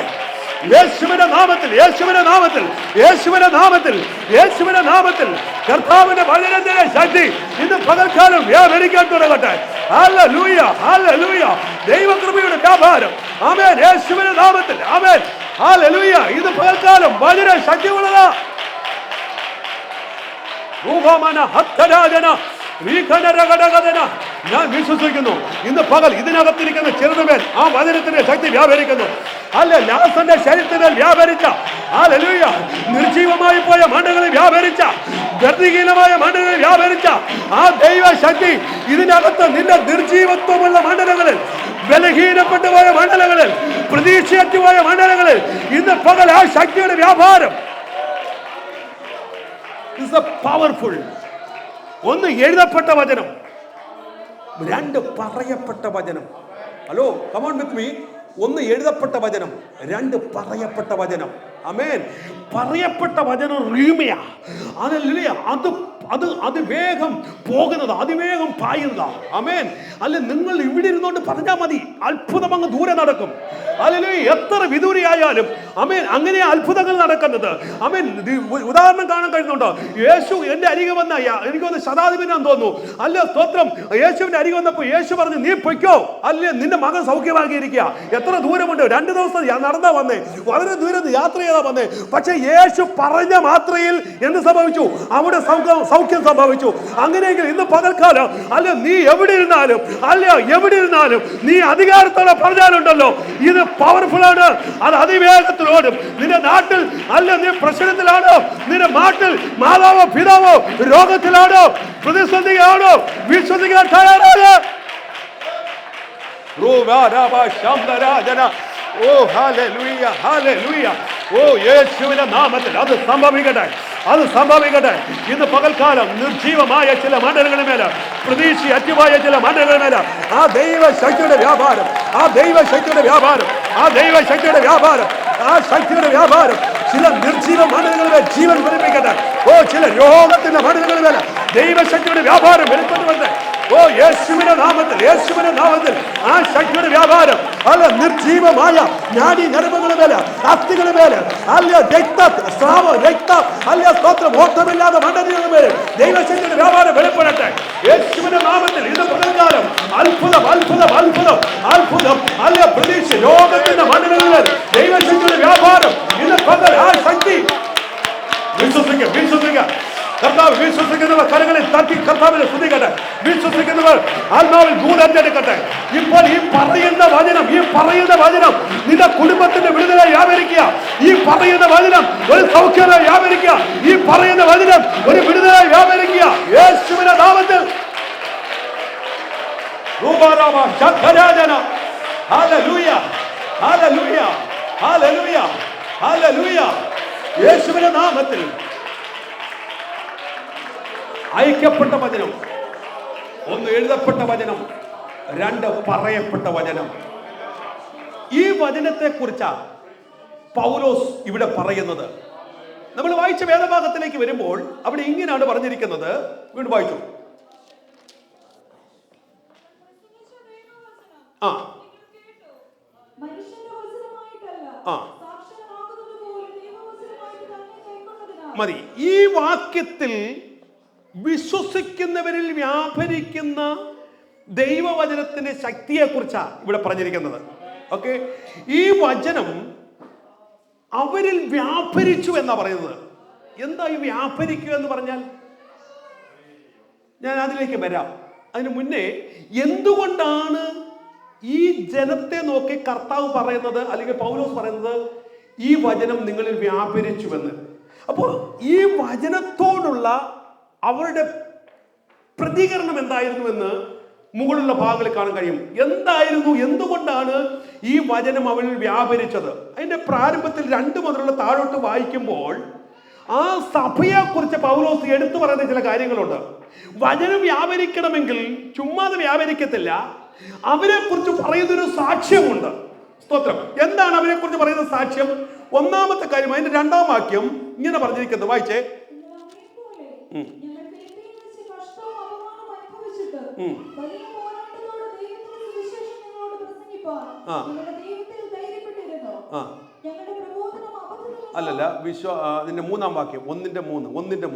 യേശുവിന്റെ നാമത്തിൽ, യേശുവിന്റെ നാമത്തിൽ, യേശുവിന്റെ നാമത്തിൽ, യേശുവിന്റെ നാമത്തിൽ കർത്താവിന്റെ വചനത്തിന്റെ ശക്തി ഇന്ന് പകൽക്കാലം വ്യാപരിക്കാൻ തുടങ്ങട്ടെ. ഹല്ലേലൂയ, ഹല്ലേലൂയ. ദൈവകൃപയുടെ വ്യാപാരം. ആമേൻ. യേശുവിന്റെ നാമത്തിൽ. ആമേൻ. ഹല്ലേലൂയ. ഇത് പകൽക്കാലം വചന ശക്തിയുള്ളതാ. ഞാൻ വിശ്വസിക്കുന്നു, ഇന്ന് പകൽ ഇതിനകത്തിരിക്കുന്ന ചെറുതുമേൽ ആ വചനത്തിന്റെ ശക്തി വ്യാപരിക്കുന്നു. അല്ല ലാസന്റെ ശരീരത്തിൽ വ്യാപരിച്ച, ഹല്ലേലൂയ, നിർജീവമായി പോയ മണ്ഡലങ്ങളിൽ വ്യാപരിച്ച, ഗതിഹീനമായ മണ്ഡലങ്ങളിൽ വ്യാപരിച്ച ആ ദൈവ ശക്തി ഇതിനകത്ത് നിന്റെ നിർജീവത്വമുള്ള മണ്ഡലങ്ങളിൽ, ബലഹീനപ്പെട്ടു പോയ മണ്ഡലങ്ങളിൽ, പ്രതീക്ഷയറ്റുപോയ മണ്ഡലങ്ങളിൽ ഇന്ന് പകൽ ആ ശക്തിയുടെ വ്യാപാരം. പവർഫുൾ. ഒന്ന് എഴുതപ്പെട്ട വചനം, 2 പറയപ്പെട്ട വചനം. Hello, come on with me. 1 എഴുതപ്പെട്ട വചനം, 2 പറയപ്പെട്ട വചനം. ആമേൻ. പറയപ്പെട്ട വചനം റീമയാ. അതല്ലേ, അത് അതിവേഗം പോകുന്നത്, അതിവേഗം പായുന്നതാണ്. ആമേൻ. അല്ലെ, നിങ്ങൾ ഇവിടെ ഇരുന്നോണ്ട് പറഞ്ഞാൽ മതി, അത്ഭുതം അങ്ങ് ദൂരെ നടക്കും. അല്ലെങ്കിൽ എത്ര വിദൂരിയായാലും ആമേൻ, അങ്ങനെ അത്ഭുതങ്ങൾ നടക്കുന്നത്. ആമേൻ. ഉദാഹരണം കാണാൻ കഴിയുന്നുണ്ടോ? യേശു എന്റെ അരികെ വന്ന, എനിക്ക് വന്ന് ശതാധിപനാന്ന് തോന്നുന്നു, അല്ല സ്തോത്രം, യേശുവിന്റെ അരികെ വന്നപ്പോൾ യേശു പറഞ്ഞു, നീ പൊയ്ക്കോ, അല്ലേ നിന്റെ മകൻ സൗഖ്യമാക്കിയിരിക്കുക. എത്ര ദൂരമുണ്ട്? 2 ദിവസം നടന്നാ വന്നേ, വളരെ ദൂരം യാത്ര ചെയ്താ വന്നേ. പക്ഷെ യേശു പറഞ്ഞ മാത്രയിൽ എന്ത് സംഭവിച്ചു? അവിടെ സൗഖ്യം സംഭവിച്ചു. അങ്ങനെയെങ്കിൽ ഇന്ന് പകൽക്കാലം അല്ല, നീ എവിടെ ഇരുന്നാലും, നീ അധികാരത്തോടെ പറഞ്ഞാലുണ്ടല്ലോ, ഇത് പവർഫുൾ ആണ്, അത് അതിവേഗത്തിലോടും. നിന്റെ നാട്ടിൽ അല്ല, നീ പ്രശ്നത്തിലാണോ, നിന്റെ നാട്ടിൽ മാതാവോ പിതാവോ രോഗത്തിലാണോ, പ്രതിസന്ധിയാണോ, വിശ്വസിക്കാൻ തയ്യാറാണ്. ഓ ഹല്ലേലൂയ, ഹല്ലേലൂയ. ഓ യേശുവിന്റെ നാമത്തിൽ അത് സംഭവിക്കട്ടെ, അത് സംഭവിക്കട്ടെ. ഇന്ന് പകൽക്കാലം നിർജീവമായ ചില മണ്ഡലങ്ങളുടെ മേലെ, പ്രതീക്ഷ അറ്റുമായ ചില മണ്ഡലങ്ങളുടെ മേലെ ആ ദൈവശക്തിയുടെ വ്യാപാരം, ആ ദൈവശക്തിയുടെ വ്യാപാരം, ആ ദൈവശക്തിയുടെ വ്യാപാരം, ആ ശക്തിയുടെ വ്യാപാരം ചില നിർജീവ മണ്ഡലങ്ങളുടെ ജീവൻ പിടിപ്പിക്കട്ടെ. ഓ ചില രോഗത്തിന്റെ മണ്ഡലങ്ങളുടെ മേലെ ദൈവശക്തിയുടെ വ്യാപാരം വെളിപ്പെട്ടുവട്ടെ. ഓ യേശുവിന്റെ നാമത്തിൽ, യേശുവിന്റെ നാമത്തിൽ ആ ശക്തിയുടെ വ്യാപാരം അല്ല, നിർജീവമായ നാഡി ഞരമ്പുകളുടെ മേലെ, അസ്ഥികളുടെ മേലെ, അല്ല അല്ല സ്തോത്രം, ഓട്ടമില്ലാതെ മണ്ഡലങ്ങളുടെ മേലെ ദൈവശക്തിയുടെ വ്യാപാരം വെളിപ്പെടട്ടെ യേശുവിന്റെ നാമത്തിൽ. ഇത് പകൽക്കാലം അത്ഭുതം, അത്ഭുതം, അത്ഭുതം, അത്ഭുതം, അല്ല പ്രതീക്ഷ രോഗത്തിന്റെ മണ്ഡലങ്ങളിൽ ദൈവശക്തിയുടെ വ്യാപാരം ഇന്ന് പകൽ ആ ശക്തി വിശ്വസിക്കുക, വിശ്വസിക്കുക. കർത്താവ് വിശ്വസിക്കുന്നവർ കരങ്ങളിൽ തട്ടി കർത്താവിനെ സ്തുതിക്കട്ടെ. വിശ്വസിക്കുന്നവർ ആത്മാവിൽ ദൂരത്തെടുക്കട്ടെ. ഇപ്പോൾ ഈ പറയുന്ന വചനം നിന്റെ കുടുംബത്തിന്റെ വിടുതലായി വ്യാപരിക്കുക. ഈ പറയുന്ന വചനം ഒരു സൗഖ്യമായി വ്യാപരിക്കുക. ഈ പറയുന്ന വചനം ഒരു വിടുതലായി വ്യാപരിക്കുക യേശുവിന്റെ നാമത്തിൽ. Hallelujah, hallelujah, hallelujah, hallelujah. യേശുവിന്റെ നാമത്തിൽ അയക്കപ്പെട്ട വചനം, 1 എഴുതപ്പെട്ട വചനം, 2 പറയപ്പെട്ട വചനം. ഈ വചനത്തെ കുറിച്ചാണ് പൗലോസ് ഇവിടെ പറയുന്നത്. നമ്മൾ വായിച്ച വേദഭാഗത്തിലേക്ക് വരുമ്പോൾ അവിടെ ഇങ്ങനെയാണ് പറഞ്ഞിരിക്കുന്നത്. വീണ്ടും വായിച്ചു. മതി. ഈ വാക്യത്തിൽ വിശ്വസിക്കുന്നവരിൽ വ്യാപരിക്കുന്ന ദൈവവചനത്തിന്റെ ശക്തിയെ കുറിച്ചാണ് ഇവിടെ പറഞ്ഞിരിക്കുന്നത്. ഓക്കെ, ഈ വചനം അവരിൽ വ്യാപരിച്ചു എന്നാ പറയുന്നത്. എന്താ ഈ വ്യാപരിക്കുക എന്ന് പറഞ്ഞാൽ? ഞാൻ അതിലേക്ക് വരാം. അതിന് മുന്നേ എന്തുകൊണ്ടാണ് ഈ ജനത്തെ നോക്കി കർത്താവ് പറയുന്നത്, അല്ലെങ്കിൽ പൗലോസ് പറയുന്നത് ഈ വചനം നിങ്ങളിൽ വ്യാപരിച്ചുവെന്ന്? അപ്പോൾ ഈ വചനത്തോടുള്ള അവരുടെ പ്രതികരണം എന്തായിരുന്നു എന്ന് മുകളിലുള്ള ഭാഗങ്ങളിൽ കാണാൻ കഴിയും. എന്തായിരുന്നു, എന്തുകൊണ്ടാണ് ഈ വചനം അവരിൽ വ്യാപരിച്ചത്? അതിന്റെ പ്രാരംഭത്തിൽ 2 മുതലുള്ള താഴോട്ട് വായിക്കുമ്പോൾ ആ സഭയെ കുറിച്ച് പൗലോസ് എടുത്തു പറയുന്ന ചില കാര്യങ്ങളുണ്ട്. വചനം വ്യാപരിക്കണമെങ്കിൽ ചുമ്മാതെ വ്യാപരിക്കത്തില്ല. അവരെ കുറിച്ച് പറയുന്നൊരു സാക്ഷ്യമുണ്ട്. സ്തോത്രം. എന്താണ് അവരെ കുറിച്ച് പറയുന്ന സാക്ഷ്യം? 1-ാമത്തെ കാര്യം, അതിന്റെ 2-ാം വാക്യം ഇങ്ങനെ പറഞ്ഞിരിക്കുന്നത്, വായിച്ചേ. അല്ലല്ല, അതിന്റെ 3-ാം വാക്യം, 1:3, 1:3,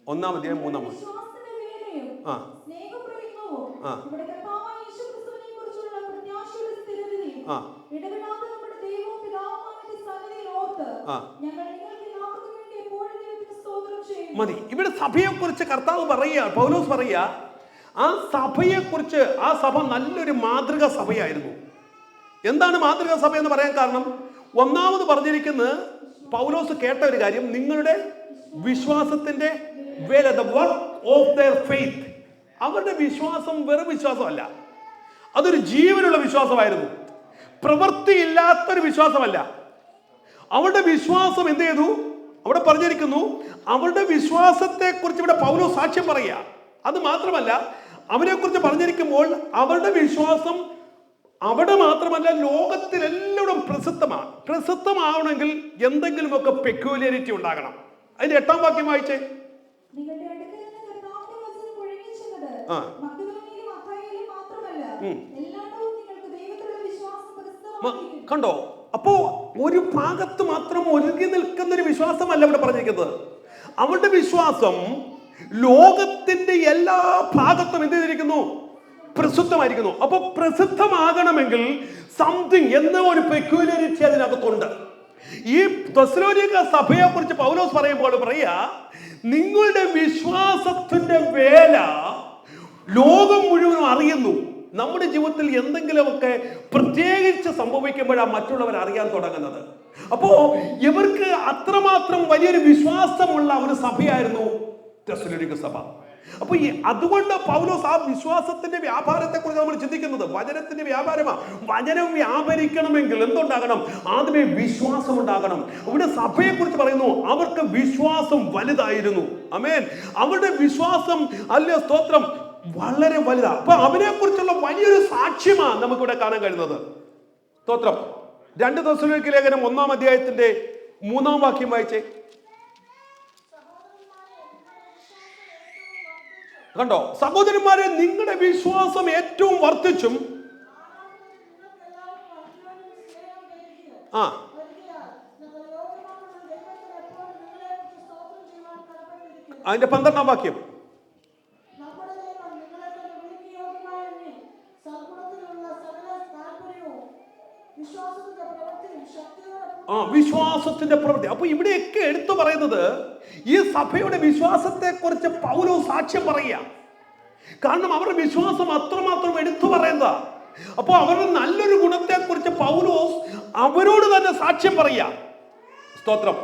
1-ാം അധ്യായം 3-ാം വാക്യം. മതി. ഇവിടെ സഭയെ കുറിച്ച് കർത്താവ് പറയുക, പൗലോസ് പറയുക, ആ സഭയെ കുറിച്ച്, ആ സഭ നല്ലൊരു മാതൃകാ സഭയായിരുന്നു. എന്താണ് മാതൃകാ സഭ എന്ന് പറയാൻ കാരണം? 1-ാമത് പറഞ്ഞിരിക്കുന്നത് പൗലോസ് കേട്ട ഒരു കാര്യം, നിങ്ങളുടെ വിശ്വാസത്തിന്റെ വേല, the work of their faith. അവരുടെ വിശ്വാസം വെറും വിശ്വാസമല്ല, അതൊരു ജീവനുള്ള വിശ്വാസമായിരുന്നു. പ്രവൃത്തിയില്ലാത്തൊരു വിശ്വാസമല്ല. അവരുടെ വിശ്വാസം എന്ത് ചെയ്തു? അവിടെ പറഞ്ഞിരിക്കുന്നു, അവരുടെ വിശ്വാസത്തെ കുറിച്ച് ഇവിടെ പൗലോസ് സാക്ഷ്യം പറയുക. അത് മാത്രമല്ല, അവരെ കുറിച്ച് പറഞ്ഞിരിക്കുമ്പോൾ അവരുടെ വിശ്വാസം അവിടെ മാത്രമല്ല, ലോകത്തിലെല്ലാവരും പ്രസിദ്ധമാണ്. പ്രസിദ്ധമാവണമെങ്കിൽ എന്തെങ്കിലുമൊക്കെ പെക്യുലാരിറ്റി ഉണ്ടാകണം. അതിന്റെ 8-ാം വാക്യം വായിച്ചേ. നിങ്ങളുടെ അടുക്കൽ നിന്ന് കർത്താവിന്റെ വചനം ഒഴുകിച്ചെന്നത് ആ. മക്കെദോന്യയിലും അഖായയിലും മാത്രമല്ല, എല്ലായിടവും നിങ്ങൾക്ക് ദൈവത്തിലുള്ള വിശ്വാസം പ്രസിദ്ധമായിരിക്കുന്നു. കണ്ടോ? അപ്പോ ഒരു ഭാഗത്ത് മാത്രം ഒഴുകി നിൽക്കുന്ന ഒരു വിശ്വാസമല്ല ഇവിടെ പറഞ്ഞിരിക്കുന്നത്. അവരുടെ വിശ്വാസം ലോകത്തിന്റെ എല്ലാ ഭാഗത്തും എന്ത് ചെയ്തിരിക്കുന്നു? പ്രസിദ്ധമായിരിക്കുന്നു. അപ്പൊ പ്രസിദ്ധമാകണമെങ്കിൽ സംതിങ് എന്ന ഒരു പെക്യുലാരിറ്റി അതിനകത്തുണ്ട്. ഈ തെസ്സലോനിക്ക സഭയെ കുറിച്ച് പൗലോസ് പറയുമ്പോൾ പറയാ, നിങ്ങളുടെ വിശ്വാസത്തിന്റെ വേല ലോകം മുഴുവൻ അറിയുന്നു. നമ്മുടെ ജീവിതത്തിൽ എന്തെങ്കിലുമൊക്കെ പ്രത്യേകിച്ച് സംഭവിക്കുമ്പോഴാണ് മറ്റുള്ളവർ അറിയാൻ തുടങ്ങുന്നത്. അപ്പോ ഇവർക്ക് അത്രമാത്രം വലിയൊരു വിശ്വാസമുള്ള ഒരു സഭയായിരുന്നു തെസ്സലോനിക്ക സഭ. അപ്പൊ അതുകൊണ്ട് പൗലോസ് ആ വിശ്വാസത്തിന്റെ വ്യാപാരത്തെ കുറിച്ച് നമ്മൾ ചിന്തിക്കുന്നത്. വചനത്തിന്റെ വ്യാപാരമാണ്. വചനം വ്യാപരിക്കണമെങ്കിൽ എന്തുണ്ടാകണം? ആദ്യമേ വിശ്വാസം ഉണ്ടാകണം. ഇവിടെ സഭയെ കുറിച്ച് പറയുന്നു, അവർക്ക് വിശ്വാസം വലുതായിരുന്നു. ആമേൻ. അവരുടെ വിശ്വാസം അല്ലേ, സ്തോത്രം, വളരെ വലുതാണ്. അപ്പൊ അവനെ കുറിച്ചുള്ള വലിയൊരു സാക്ഷ്യമാണ് നമുക്കിവിടെ കാണാൻ കഴിയുന്നത്. സ്തോത്രം. 2 തെസ്സലോനിക്ക ലേഖനം 1-ാം അധ്യായത്തിന്റെ 3-ാം വാക്യം വായിച്ചേ. കണ്ടോ? സഹോദരന്മാരെ, നിങ്ങളുടെ വിശ്വാസം ഏറ്റവും വർദ്ധിച്ചും അതിന്റെ 12-ാം വാക്യം. വിശ്വാസത്തിന്റെ പ്രവൃത്തി. അപ്പൊ ഇവിടെയൊക്കെ എടുത്തു പറയുന്നത് ഈ സഭയുടെ വിശ്വാസത്തെ കുറിച്ച് പൗലോസ് സാക്ഷ്യം പറയുക. കാരണം അവരുടെ വിശ്വാസം അത്രമാത്രം എടുത്തു പറയുന്നതാ. അപ്പൊ അവരുടെ നല്ലൊരു ഗുണത്തെ കുറിച്ച് പൗലോസ് അവരോട് തന്നെ സാക്ഷ്യം പറയുക. സ്തോത്രം.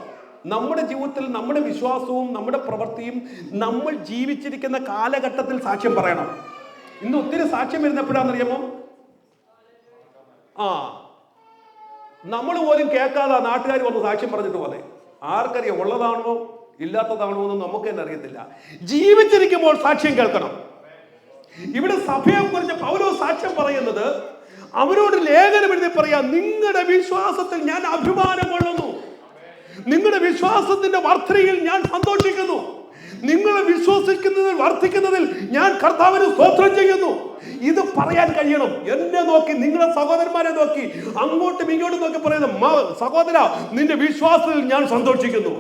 നമ്മുടെ ജീവിതത്തിൽ നമ്മുടെ വിശ്വാസവും നമ്മുടെ പ്രവൃത്തിയും നമ്മൾ ജീവിച്ചിരിക്കുന്ന കാലഘട്ടത്തിൽ സാക്ഷ്യം പറയണം. ഇന്ന് ഒത്തിരി സാക്ഷ്യം വരുന്നപ്പോഴാണെന്നറിയാമോ? നമ്മൾ പോലും കേൾക്കാതെ നാട്ടുകാർ വന്ന് സാക്ഷ്യം പറഞ്ഞിട്ട് പോലെ. ആർക്കറിയാം ഉള്ളതാണോ ഇല്ലാത്തതാണോ എന്ന് നമുക്ക് തന്നെ അറിയത്തില്ല. ജീവിച്ചിരിക്കുമ്പോൾ സാക്ഷ്യം കേൾക്കണം. ഇവിടെ സഭയെ കുറിച്ച് പൗലോസ് സാക്ഷ്യം പറയുന്നത്, അവരോട് ലേഖനം എഴുതി പറയാം, നിങ്ങളുടെ വിശ്വാസത്തിൽ ഞാൻ അഭിമാനം കൊള്ളുന്നു, നിങ്ങളുടെ വിശ്വാസത്തിന്റെ വർദ്ധനയിൽ ഞാൻ സന്തോഷിക്കുന്നു, നിങ്ങളെ വിശ്വസിക്കുന്നതിൽ വർദ്ധിക്കുന്നതിൽ ഞാൻ കർത്താവിന് സ്തോത്രം ചെയ്യുന്നു. ഇത് പറയാൻ കഴിയണം. എന്നെ നോക്കി, നിങ്ങളുടെ സഹോദരന്മാരെ നോക്കി, അങ്ങോട്ടും ഇങ്ങോട്ടും നോക്കി പറയുന്ന, സഹോദര, നിന്റെ വിശ്വാസത്തിൽ ഞാൻ സന്തോഷിക്കുന്നു,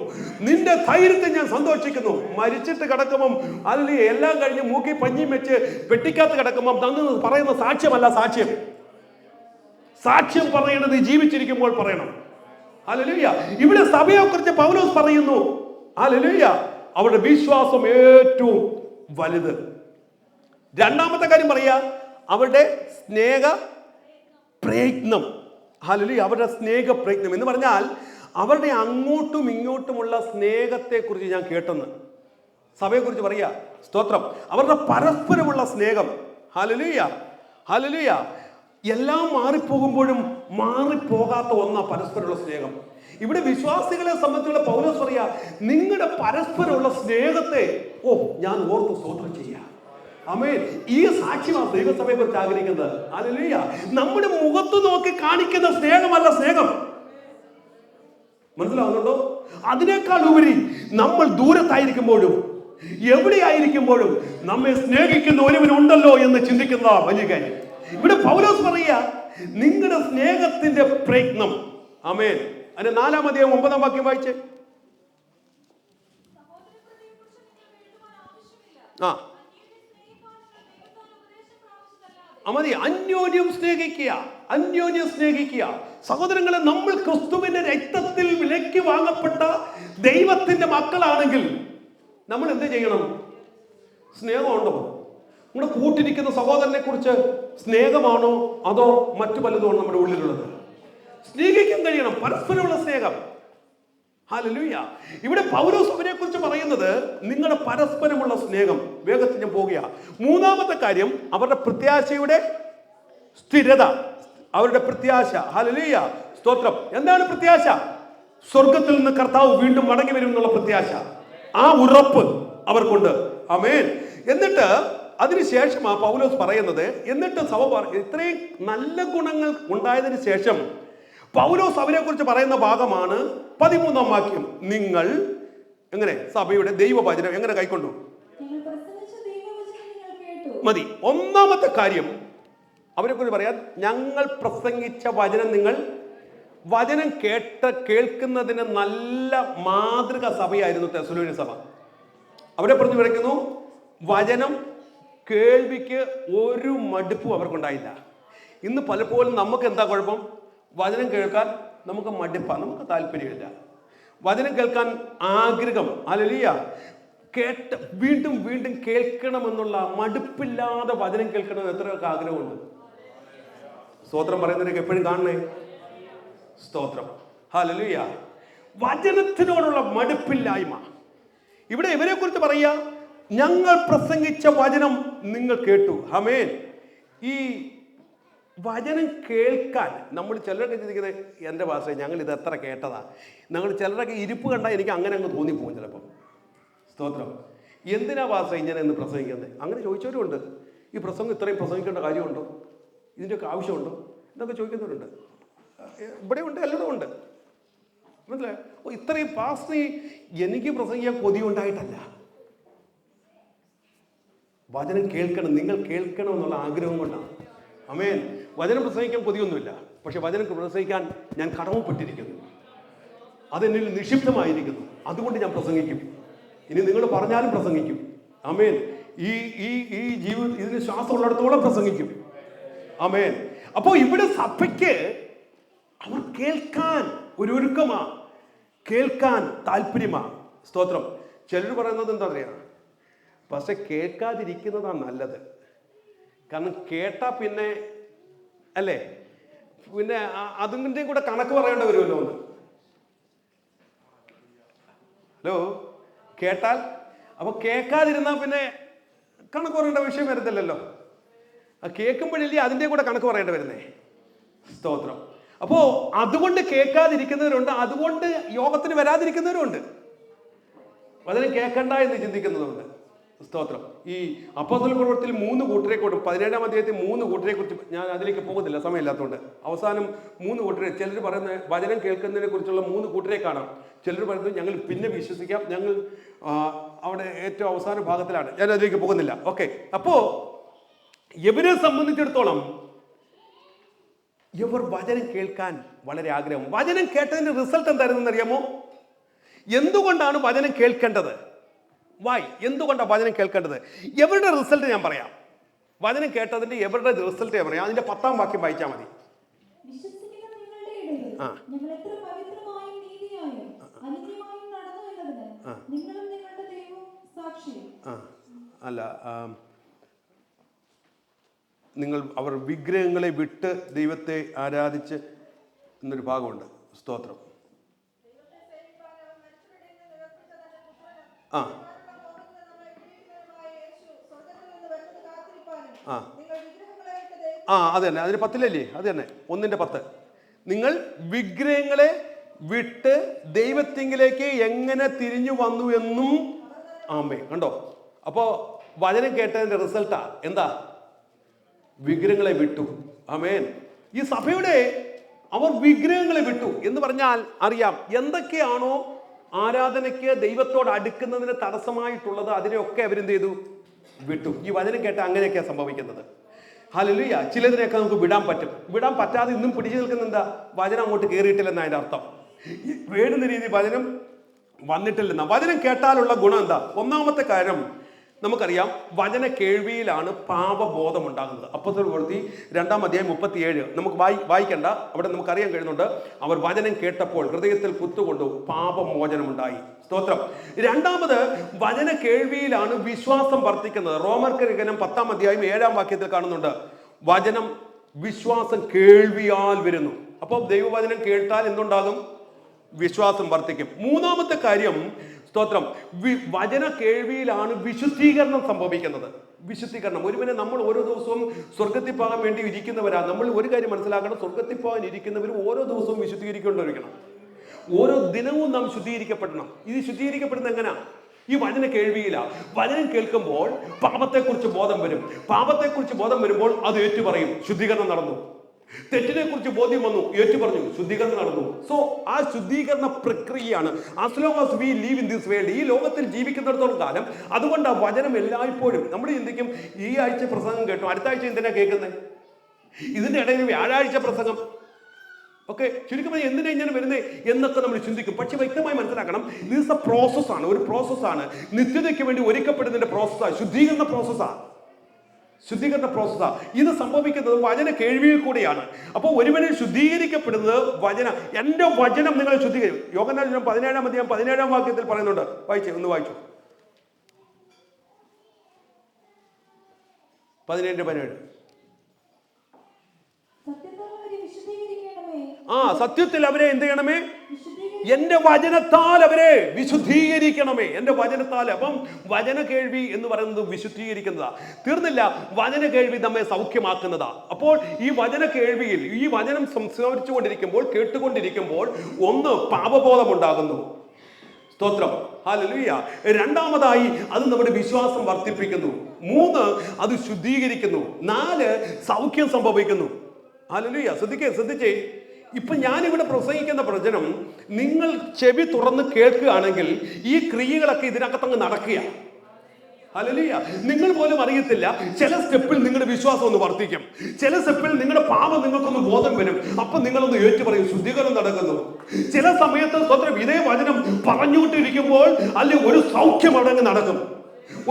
നിന്റെ ധൈര്യത്തിൽ ഞാൻ സന്തോഷിക്കുന്നു. മരിച്ചിട്ട് കിടക്കുമ്പം അല്ലെങ്കിൽ എല്ലാം കഴിഞ്ഞ് മൂക്കി പഞ്ഞിയും വെച്ച് പെട്ടിക്കകത്ത് കിടക്കുമ്പം തന്നു പറയുന്ന സാക്ഷ്യമല്ല സാക്ഷ്യം. സാക്ഷ്യം പറയണത് ജീവിച്ചിരിക്കുമ്പോൾ പറയണം. ഹല്ലേലൂയ. ഇവിടെ സഭയെ കുറിച്ച് പൗലോസ് പറയുന്നു, ഹല്ലേലൂയ, അവരുടെ വിശ്വാസം ഏറ്റവും വലുത്. രണ്ടാമത്തെ കാര്യം പറയാ, അവരുടെ സ്നേഹ പ്രയത്നം. ഹല്ലേലൂയ. അവരുടെ സ്നേഹ പ്രയത്നം എന്ന് പറഞ്ഞാൽ അവരുടെ അങ്ങോട്ടും ഇങ്ങോട്ടുമുള്ള സ്നേഹത്തെ കുറിച്ച് ഞാൻ കേട്ടെന്ന് സഭയെ കുറിച്ച് പറയാ. സ്തോത്രം. അവരുടെ പരസ്പരമുള്ള സ്നേഹം. Hallelujah, hallelujah. എല്ലാം മാറിപ്പോകുമ്പോഴും മാറിപ്പോകാത്ത ഒന്നാ പരസ്പരമുള്ള സ്നേഹം. ഇവിടെ വിശ്വാസികളെ സംബന്ധിച്ചുള്ള പൗലോസ് പറയാ, നിങ്ങളുടെ പരസ്പരമുള്ള സ്നേഹത്തെ ഞാൻ ഓർത്ത് സ്തോത്രം ചെയ്യാം. ആമേൻ. ഈ സാക്ഷ്യമാണ് ദൈവസഭയെ കുറിച്ച് ആഗ്രഹിക്കുന്നത്. ഹല്ലേലൂയ. നമ്മുടെ മുഖത്ത് നോക്കി കാണിക്കുന്ന സ്നേഹമല്ല സ്നേഹം. മനസ്സിലാവുന്നുണ്ടോ? അതിനേക്കാൾ ഉപരി നമ്മൾ ദൂരത്തായിരിക്കുമ്പോഴും എവിടെയായിരിക്കുമ്പോഴും നമ്മെ സ്നേഹിക്കുന്ന ഒരുവനുണ്ടല്ലോ എന്ന് ചിന്തിക്കുന്ന വലിയ കാര്യം. ഇവിടെ പൗലോസ് പറയുക, നിങ്ങളുടെ സ്നേഹത്തിന്റെ പ്രയത്നം. ആമേൻ. അതിന്റെ 4-ാം അധ്യായം 9-ാം വാക്യം വായിച്ചേ. മതി. അന്യോന്യം സ്നേഹിക്കുക, അന്യോന്യം സ്നേഹിക്കുക. സഹോദരങ്ങളെ, നമ്മൾ ക്രിസ്തുവിന്റെ രക്തത്തിൽ വിലയ്ക്ക് വാങ്ങപ്പെട്ട ദൈവത്തിന്റെ മക്കളാണെങ്കിൽ നമ്മൾ എന്ത് ചെയ്യണം? സ്നേഹമുണ്ടോ? നമ്മുടെ കൂട്ടിരിക്കുന്ന സഹോദരനെ കുറിച്ച് സ്നേഹമാണോ അതോ മറ്റു പലതുമാണ് നമ്മുടെ ഉള്ളിലുള്ളത്? സ്നേഹിക്കാൻ കഴിയണം. പരസ്പരമുള്ള സ്നേഹം. ഹല്ലേലൂയ. ഇവിടെ പൗലോസ് അവരെ കുറിച്ച് പറയുന്നത് നിങ്ങളുടെ പരസ്പരമുള്ള സ്നേഹം. വേഗത്തിൽ ഞാൻ പോകുക. മൂന്നാമത്തെ കാര്യം, അവരുടെ പ്രത്യാശയുടെ സ്ഥിരത. അവരുടെ പ്രത്യാശ. ഹല്ലേലൂയ, സ്തോത്രം. എന്താണ് പ്രത്യാശ? സ്വർഗത്തിൽ നിന്ന് കർത്താവ് വീണ്ടും മടങ്ങി വരും എന്നുള്ള പ്രത്യാശ. ആ ഉറപ്പ് അവർക്കുണ്ട്. ആമേൻ. എന്നിട്ട് അതിനുശേഷമാ പൗലോസ് പറയുന്നത്, എന്നിട്ട് സഭ ഇത്രയും നല്ല ഗുണങ്ങൾ ഉണ്ടായതിനു ശേഷം പൗലോസ് അവരെ കുറിച്ച് പറയുന്ന ഭാഗമാണ് 13-ാം വാക്യം. നിങ്ങൾ എങ്ങനെ സഭയുടെ ദൈവവചനം എങ്ങനെ കൈക്കൊണ്ടു? ഞങ്ങൾ പ്രസംഗിച്ച ദൈവവചനം നിങ്ങൾ കേട്ടു. മതി. ഒന്നാമത്തെ കാര്യം അവരെ കുറിച്ച് പറയാൻ, ഞങ്ങൾ പ്രസംഗിച്ച വചനം നിങ്ങൾ, വചനം കേൾക്കുന്നതിന് നല്ല മാതൃക സഭയായിരുന്നു തെസ്സലോനിക്ക സഭ. അവരെ പറഞ്ഞു വിളിക്കുന്നു, വചനം കേൾവിക്ക് ഒരു മടുപ്പും അവർക്കുണ്ടായില്ല. ഇന്ന് പലപ്പോഴും നമുക്ക് എന്താ കുഴപ്പം? വചനം കേൾക്കാൻ നമുക്ക് മടുപ്പാണ്, നമുക്ക് താല്പര്യമില്ല. വചനം കേൾക്കാൻ ആഗ്രഹം, ഹല്ലേലൂയ, വീണ്ടും വീണ്ടും കേൾക്കണമെന്നുള്ള മടുപ്പില്ലാതെ വചനം കേൾക്കണമെന്ന് എത്രയൊക്കെ ആഗ്രഹമുണ്ട്. സ്തോത്രം പറയുന്നവരൊക്കെ എപ്പോഴും കാണണേ. സ്തോത്രം, ഹല്ലേലൂയ. വചനത്തിനോടുള്ള മടുപ്പില്ലായ്മ. ഇവിടെ ഇവരെ കുറിച്ച് പറയുക, ഞങ്ങൾ പ്രസംഗിച്ച വചനം നിങ്ങൾ കേട്ടു. ആമേൻ. ഈ വചനം കേൾക്കാൻ നമ്മൾ ചിലരൊക്കെ ചിന്തിക്കുന്നത്, എൻ്റെ ഭാഷ ഞങ്ങൾ ഇത് എത്ര കേട്ടതാ. ഞങ്ങൾ ചിലരൊക്കെ ഇരിപ്പ് കണ്ടാൽ എനിക്ക് അങ്ങനെ അങ്ങ് തോന്നിപ്പോകും ചിലപ്പം. സ്തോത്രം. എന്തിനാ ഭാഷ ഇങ്ങനെ എന്ന് പ്രസംഗിക്കുന്നത്? അങ്ങനെ ചോദിച്ചവരും ഉണ്ട്. ഈ പ്രസംഗം ഇത്രയും പ്രസംഗിക്കേണ്ട കാര്യമുണ്ടോ? ഇതിൻ്റെയൊക്കെ ആവശ്യമുണ്ടോ എന്നൊക്കെ ചോദിക്കുന്നവരുണ്ട്. ഇവിടെ ഉണ്ട്, എല്ലായിടും ഉണ്ട്. മനസ്സിലായോ? ഇത്രയും പാസ് എനിക്ക് പ്രസംഗിക്കാൻ കൊതി ഉണ്ടായിട്ടല്ല, വചനം കേൾക്കണം, നിങ്ങൾ കേൾക്കണം എന്നുള്ള ആഗ്രഹം കൊണ്ടാണ്. ആമേൻ. വചനം പ്രസംഗിക്കാൻ കൊതിയൊന്നുമില്ല, പക്ഷെ വചനം പ്രസംഗിക്കാൻ ഞാൻ കടമപ്പെട്ടിരിക്കുന്നു. അതെന്നിൽ നിക്ഷിപ്തമായിരിക്കുന്നു. അതുകൊണ്ട് ഞാൻ പ്രസംഗിക്കും. ഇനി നിങ്ങൾ പറഞ്ഞാലും പ്രസംഗിക്കും. ആമേൻ. ഈ ജീവിതം ഇതിന് ശ്വാസമുള്ളിടത്തോളം പ്രസംഗിക്കും. ആമേൻ. അപ്പോൾ ഇവിടെ സഭയ്ക്ക് അവർ കേൾക്കാൻ ഒരു ഒരുക്കമാ, കേൾക്കാൻ താല്പര്യമാ. സ്തോത്രം. ചിലർ പറയുന്നത് എന്താ പറയുക, പക്ഷെ കേൾക്കാതിരിക്കുന്നതാണ് നല്ലത്. കാരണം കേട്ടാ പിന്നെ അല്ലേ, പിന്നെ അതിൻ്റെയും കൂടെ കണക്ക് പറയേണ്ടി വരുമല്ലോ ഒന്ന്. ഹലോ, കേട്ടാൽ അപ്പൊ കേൾക്കാതിരുന്നാൽ പിന്നെ കണക്ക് പറയേണ്ട വിഷയം വരത്തില്ലല്ലോ. കേൾക്കുമ്പോഴില്ലേ അതിൻ്റെ കൂടെ കണക്ക് പറയേണ്ടി വരുന്നേ. സ്തോത്രം. അപ്പോ അതുകൊണ്ട് കേൾക്കാതിരിക്കുന്നവരുണ്ട്, അതുകൊണ്ട് യോഗത്തിന് വരാതിരിക്കുന്നവരുണ്ട്, വചനം കേൾക്കണ്ട എന്ന് ചിന്തിക്കുന്നതുണ്ട്. സ്തോത്രം. ഈ അപ്പോസ്തല പ്രവൃത്തിയിൽ 3 കൂട്ടരെ കൊണ്ട് 17-ാം അധ്യായത്തിൽ 3 കൂട്ടരെ കുറിച്ച് ഞാൻ അതിലേക്ക് പോകുന്നില്ല, സമയമില്ലാത്തതുകൊണ്ട്. അവസാനം 3 കൂട്ടരെ, ചിലർ പറയുന്നത് വചനം കേൾക്കുന്നതിനെ കുറിച്ചുള്ള 3 കൂട്ടരെ കാണാം. ചിലർ പറയുന്നത് ഞങ്ങൾ പിന്നെ വിശ്വസിക്കാം, ഞങ്ങൾ അവിടെ ഏറ്റവും അവസാന ഭാഗത്തിലാണ്, ഞാൻ അതിലേക്ക് പോകുന്നില്ല. ഓക്കെ. അപ്പോ ഇവരെ സംബന്ധിച്ചിടത്തോളം ഇവർ വചനം കേൾക്കാൻ വളരെ ആഗ്രഹം. വചനം കേട്ടതിന്റെ റിസൾട്ട് എന്തായിരുന്നു അറിയാമോ? എന്തുകൊണ്ടാണ് വചനം കേൾക്കേണ്ടത്? എന്തുകൊണ്ടാണ് വചനം കേൾക്കേണ്ടത്? എവരുടെ റിസൾട്ട് ഞാൻ പറയാം. വചനം കേട്ടതിന്റെ എവരുടെ റിസൾട്ട് ഞാൻ പറയാം. അതിന്റെ 10-ാം വാക്യം വായിച്ചാൽ മതി. അല്ല, അവർ വിഗ്രഹങ്ങളെ വിട്ട് ദൈവത്തെ ആരാധിച്ച് എന്നൊരു ഭാഗമുണ്ട്. സ്തോത്രം. അത് തന്നെ, അതിന് 10-ലല്ലേ? അത് തന്നെ, 1:10. നിങ്ങൾ വിഗ്രഹങ്ങളെ വിട്ട് ദൈവത്തിങ്കിലേക്ക് എങ്ങനെ തിരിഞ്ഞു വന്നു എന്നും. ആമേൻ. കണ്ടോ? അപ്പോ വചനം കേട്ടതിന്റെ റിസൾട്ടാ എന്താ? വിഗ്രഹങ്ങളെ വിട്ടു. ആമേൻ. ഈ സഭയുടെ അവർ വിഗ്രഹങ്ങളെ വിട്ടു എന്ന് പറഞ്ഞാൽ അറിയാം, എന്തൊക്കെയാണോ ആരാധനയ്ക്ക് ദൈവത്തോട് അടുക്കുന്നതിന് തടസ്സമായിട്ടുള്ളത് അതിനെയൊക്കെ അവരെന്ത് ചെയ്തു? വിട്ടു. ഈ വചനം കേട്ട അങ്ങനെയൊക്കെയാണ് സംഭവിക്കുന്നത്. ഹല്ലേലൂയ. ചിലതിനെയൊക്കെ നമുക്ക് വിടാൻ പറ്റും. വിടാൻ പറ്റാതെ ഇന്നും പിടിച്ചു നിൽക്കുന്ന എന്താ? വചനം അങ്ങോട്ട് കയറിയിട്ടില്ലെന്ന അതിന്റെ അർത്ഥം. വേണ്ടുന്ന രീതി വചനം വന്നിട്ടില്ലെന്ന. വചനം കേട്ടാലുള്ള ഗുണം എന്താ? ഒന്നാമത്തെ കാര്യം നമുക്കറിയാം, വചന കേൾവിയിലാണ് പാപബോധം ഉണ്ടാകുന്നത്. അപ്പോസ്തല പ്രവൃത്തി 2-ാം അധ്യായം 37 നമുക്ക് വായിക്കണ്ട, അവിടെ നമുക്കറിയാൻ കഴിയുന്നുണ്ട്. അവർ വചനം കേട്ടപ്പോൾ ഹൃദയത്തിൽ കുത്തുകൊണ്ടു പാപമോചനമുണ്ടായി. സ്തോത്രം. രണ്ടാമത്, വചന കേൾവിയിലാണ് വിശ്വാസം വർദ്ധിക്കുന്നത്. റോമർക്ക് ലേഖനം 10-ാം അധ്യായം 7-ാം വാക്യത്തിൽ കാണുന്നുണ്ട്, വചനം വിശ്വാസം കേൾവിയാൽ വരുന്നു. അപ്പോൾ ദൈവവചനം കേട്ടാൽ എന്തുണ്ടാകും? വിശ്വാസം വർദ്ധിക്കും. മൂന്നാമത്തെ കാര്യം, സ്തോത്രം, വചന കേൾവിയിലാണ് വിശുദ്ധീകരണം സംഭവിക്കുന്നത്. വിശുദ്ധീകരണം. ഒരുവനെ നമ്മൾ ഓരോ ദിവസവും സ്വർഗത്തിൽ പോകാൻ വേണ്ടി ഇരിക്കുന്നവരാ. നമ്മൾ ഒരു കാര്യം മനസ്സിലാക്കണം, സ്വർഗത്തിൽ പോകാൻ ഇരിക്കുന്നവർ ഓരോ ദിവസവും വിശുദ്ധീകരിക്കൊണ്ടിരിക്കണം. ഓരോ ദിനവും നാം ശുദ്ധീകരിക്കപ്പെടണം. ഇത് ശുദ്ധീകരിക്കപ്പെടുന്നത് എങ്ങനെയാ? ഈ വചന കേൾവിയിലാണ്. വചനം കേൾക്കുമ്പോൾ പാപത്തെക്കുറിച്ച് ബോധം വരും. പാപത്തെക്കുറിച്ച് ബോധം വരുമ്പോൾ അത് ഏറ്റുപറയും, ശുദ്ധീകരണം നടന്നു. തെറ്റിനെ കുറിച്ച് ബോധ്യം വന്നു, ഏറ്റു പറഞ്ഞു, ശുദ്ധീകരണം നടന്നു. സോ ആ ശുദ്ധീകരണ പ്രക്രിയയാണ് as long as we leave in this world, ഈ ലോകത്തിൽ ജീവിക്കുന്നിടത്തോളം കാലം. അതുകൊണ്ട് ആ വചനം എല്ലായ്പ്പോഴും നമ്മൾ ചിന്തിക്കും, ഈ ആഴ്ച പ്രസംഗം കേട്ടു, അടുത്ത ആഴ്ച എന്തിനാ കേൾക്കുന്നത്, ഇതിന്റെ ഇടയിൽ വ്യാഴാഴ്ച പ്രസംഗം, ഓക്കെ, ചുരുക്കം എന്തിനാ ഇങ്ങനെ വരുന്നത് എന്നൊക്കെ നമ്മൾ ചിന്തിക്കും. പക്ഷെ വ്യക്തമായി മനസ്സിലാക്കണം, ഇത് പ്രോസസ്സാണ്, ഒരു പ്രോസസ്സാണ്, നിത്യതയ്ക്ക് വേണ്ടി ഒരുക്കപ്പെടുന്നതിന്റെ പ്രോസസ്സാണ്, ശുദ്ധീകരണ പ്രോസസ്സാണ്. ഇത് സംഭവിക്കുന്നത് വചന കേൾവിയിൽ കൂടിയാണ്. അപ്പോൾ ഒരുവനെ ശുദ്ധീകരിക്കപ്പെടുന്നത് എന്റെ വചനം നിങ്ങളെ ശുദ്ധീകരിക്കും. യോഹന്നാൻ 17-ാം അധ്യായം 17-ാം വാക്യത്തിൽ പറയുന്നുണ്ട്. ഒന്ന് വായിച്ചു. 17:17. സത്യത്തിൽ അവരെ എന്ത് ചെയ്യണമേ? എന്റെ വചനത്താൽ അവരെ വിശുദ്ധീകരിക്കണമേ. എന്റെ വചനത്താൽ. അപ്പം വചന കേൾവി എന്ന് പറയുന്നത് വിശുദ്ധീകരിക്കുന്നതാ. തീർന്നില്ല, വചന കേൾവി നമ്മെ സൗഖ്യമാക്കുന്നതാ. അപ്പോൾ ഈ വചന കേൾവിയിൽ ഈ വചനം സംസാരിച്ചുകൊണ്ടിരിക്കുമ്പോൾ, കേട്ടുകൊണ്ടിരിക്കുമ്പോൾ, ഒന്ന് പാപബോധം ഉണ്ടാകുന്നു. സ്തോത്രം, ഹല്ലേലൂയ. രണ്ടാമതായി അത് നമ്മുടെ വിശ്വാസം വർദ്ധിപ്പിക്കുന്നു. 3 അത് ശുദ്ധീകരിക്കുന്നു. 4 സൗഖ്യം സംഭവിക്കുന്നു. ഹല്ലേലൂയ. ശ്രദ്ധിച്ചേ. ഇപ്പൊ ഞാനിവിടെ പ്രസംഗിക്കുന്ന പ്രവചനം നിങ്ങൾ ചെവി തുറന്ന് കേൾക്കുകയാണെങ്കിൽ ഈ ക്രിയകളൊക്കെ ഇതിനകത്തങ്ങ് നടക്കുക. ഹല്ലേലൂയ. നിങ്ങൾ പോലും അറിയത്തില്ല. ചില സ്റ്റെപ്പിൽ നിങ്ങളുടെ വിശ്വാസം ഒന്ന് വർദ്ധിക്കും, ചില സ്റ്റെപ്പിൽ നിങ്ങളുടെ പാപം നിങ്ങൾക്കൊന്ന് ബോധം വരും. അപ്പൊ നിങ്ങളൊന്ന് ഏറ്റു പറയും, ശുദ്ധീകരണം നടക്കുന്നു. ചില സമയത്ത് സ്വന്തം ഇതേ വചനം പറഞ്ഞുകൊണ്ടിരിക്കുമ്പോൾ അല്ലെങ്കിൽ ഒരു സൗഖ്യം അവിടെ നടക്കും,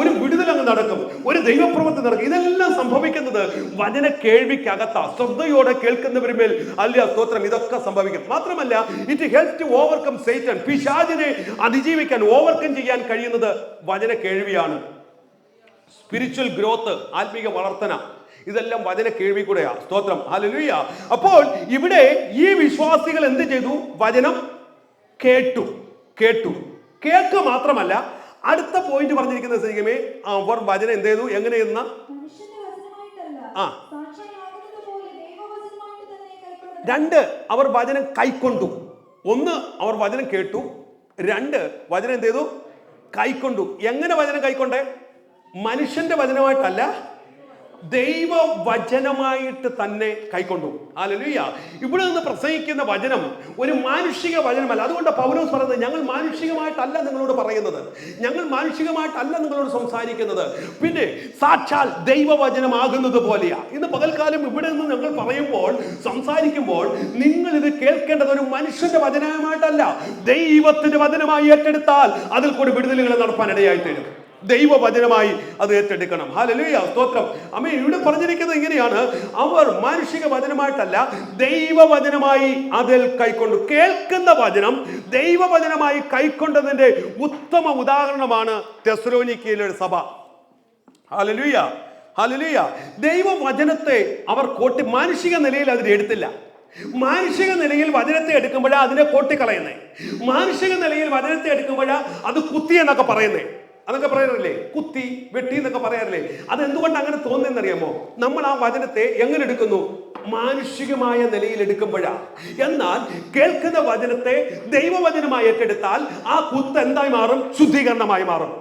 ഒരു വിടുതൽ അങ്ങ് നടക്കും, ഒരു ദൈവപ്രവൃത്തി നടക്കും. ഇതെല്ലാം സംഭവിക്കുന്നത് വചന കേൾവിക്കകത്താ. ശ്രദ്ധയോടെ കേൾക്കുന്നവരുമേൽ അല്ല സ്തോത്രം ഇതൊക്കെ സംഭവിക്കും. മാത്രമല്ല, it helps to overcome Satan. പിശാചിനെ അതിജീവിക്കാൻ, ഓവർകം ചെയ്യാൻ കഴിയുന്നത് വചന കേൾവിയാണ്. സ്പിരിച്വൽ ഗ്രോത്ത്, ആത്മീക വളർത്തന, ഇതെല്ലാം വചന കേൾവി കൂടെയാ. സ്തോത്രം, ഹല്ലേലൂയ. അപ്പോൾ ഇവിടെ ഈ വിശ്വാസികൾ എന്ത് ചെയ്തു? വചനം കേട്ടു. കേൾക്കുക മാത്രമല്ല, അടുത്ത പോയിന്റ് പറഞ്ഞിരിക്കുന്നത് ശ്രദ്ധിക്കുമേ, അവർ വചനം എന്ത് ചെയ്തു? എങ്ങനെയെന്ന 2 അവർ വചനം കൈക്കൊണ്ടു. 1 അവർ വചനം കേട്ടു, 2 വചനം എന്ത് ചെയ്തു? കൈക്കൊണ്ടു. എങ്ങനെ വചനം കൈക്കൊണ്ടേ? മനുഷ്യന്റെ വചനമായിട്ടല്ല, ദൈവവചനമായിട്ട് തന്നെ കൈക്കൊണ്ടു. ഹല്ലേലൂയ. ഇവിടെ നിന്ന് പ്രസംഗിക്കുന്ന വചനം ഒരു മാനുഷിക വചനമല്ല. അതുകൊണ്ട് പൗലോസ് പറയുന്നത്, ഞങ്ങൾ മാനുഷികമായിട്ടല്ല നിങ്ങളോട് പറയുന്നത്, ഞങ്ങൾ മാനുഷികമായിട്ടല്ല നിങ്ങളോട് സംസാരിക്കുന്നത്, പിന്നെ സാക്ഷാൽ ദൈവവചനമാകുന്നത് പോലെയാ. ഇന്ന് പകൽക്കാലം ഇവിടെ നിന്ന് ഞങ്ങൾ പറയുമ്പോൾ, സംസാരിക്കുമ്പോൾ നിങ്ങൾ ഇത് കേൾക്കേണ്ടത് ഒരു മനുഷ്യന്റെ വചനമായിട്ടല്ല, ദൈവത്തിന്റെ വചനമായി ഏറ്റെടുത്താൽ അതിൽ കൂടി വിടുതലുകൾ നടപ്പാൻ ഇടയായി തീരും. ദൈവവചനമായി അത് ഏറ്റെടുക്കണം. ഹല്ലേലൂയ, സ്തോത്രം. ആമേൻ. ഇവിടെ പറഞ്ഞിരിക്കുന്നത് ഇങ്ങനെയാണ്, അവർ മാനുഷിക വചനമായിട്ടല്ല ദൈവവചനമായി അതിൽ കൈക്കൊണ്ടു. കേൾക്കുന്ന വചനം ദൈവവചനമായി കൈക്കൊണ്ടതിന്റെ ഉത്തമ ഉദാഹരണമാണ് തെസ്സലോനിക്കയിലെ സഭ. ഹല്ലേലൂയ. ദൈവവചനത്തെ അവർ മാനുഷിക നിലയിൽ അതിനെ എടുത്തില്ല. മാനുഷിക നിലയിൽ വചനത്തെ എടുക്കുമ്പോഴാണ് അതിനെ കോട്ടിക്കളയുന്നേ. മാനുഷിക നിലയിൽ വചനത്തെ എടുക്കുമ്പോഴാണ് അത് കുത്തി എന്നൊക്കെ പറയുന്നേ. അതൊക്കെ പറയാറില്ലേ, കുത്തി വെട്ടി എന്നൊക്കെ പറയാറില്ലേ. അതെന്തുകൊണ്ട് അങ്ങനെ തോന്നുന്നറിയാമോ? നമ്മൾ ആ വചനത്തെ എങ്ങനെ എടുക്കുന്നു? മാനുഷികമായ നിലയിൽ എടുക്കുമ്പോഴാ. എന്നാൽ കേൾക്കുന്ന വചനത്തെ ദൈവവചനമായി ഏറ്റെടുത്താൽ ആ കുത്ത് എന്തായി മാറും? ശുദ്ധീകരണമായി മാറും.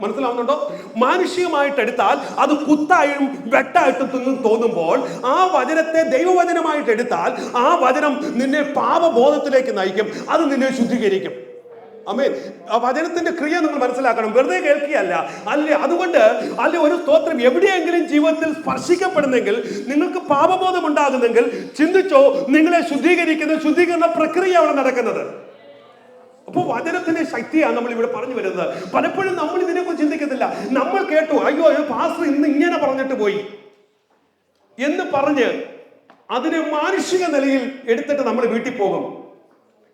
മനസ്സിലാവുന്നുണ്ടോ? മാനുഷികമായിട്ട് എടുത്താൽ അത് കുത്തായും വെട്ടായിട്ടും തോന്നുമ്പോൾ, ആ വചനത്തെ ദൈവവചനമായിട്ട് എടുത്താൽ ആ വചനം നിന്നെ പാപബോധത്തിലേക്ക് നയിക്കും, അത് നിന്നെ ശുദ്ധീകരിക്കും. ആമേൻ. ആ വചനത്തിന്റെ ക്രിയ നിങ്ങൾ മനസ്സിലാക്കണം. വെറുതെ കേൾക്കുകയല്ല. അതുകൊണ്ട് ഒരു സ്തോത്രം എവിടെയെങ്കിലും ജീവിതത്തിൽ സ്പർശിക്കപ്പെടുന്നെങ്കിൽ, നിങ്ങൾക്ക് പാപബോധം ഉണ്ടാകുന്നെങ്കിൽ ചിന്തിച്ചോ, നിങ്ങളെ ശുദ്ധീകരണ പ്രക്രിയ അവിടെ നടക്കുന്നത്. അപ്പോൾ വചനത്തിന്റെ ശക്തിയാണ് നമ്മൾ ഇവിടെ പറഞ്ഞു വരുന്നത്. പലപ്പോഴും നമ്മൾ ഇതിനെക്കുറിച്ച് ചിന്തിക്കത്തില്ല. നമ്മൾ കേട്ടു, അയ്യോ പാസ്റ്റർ ഇന്ന് ഇങ്ങനെ പറഞ്ഞിട്ട് പോയി എന്ന് പറഞ്ഞ് അതിനെ മാനുഷിക നിലയിൽ എടുത്തിട്ട് നമ്മൾ വീട്ടിൽ പോകും.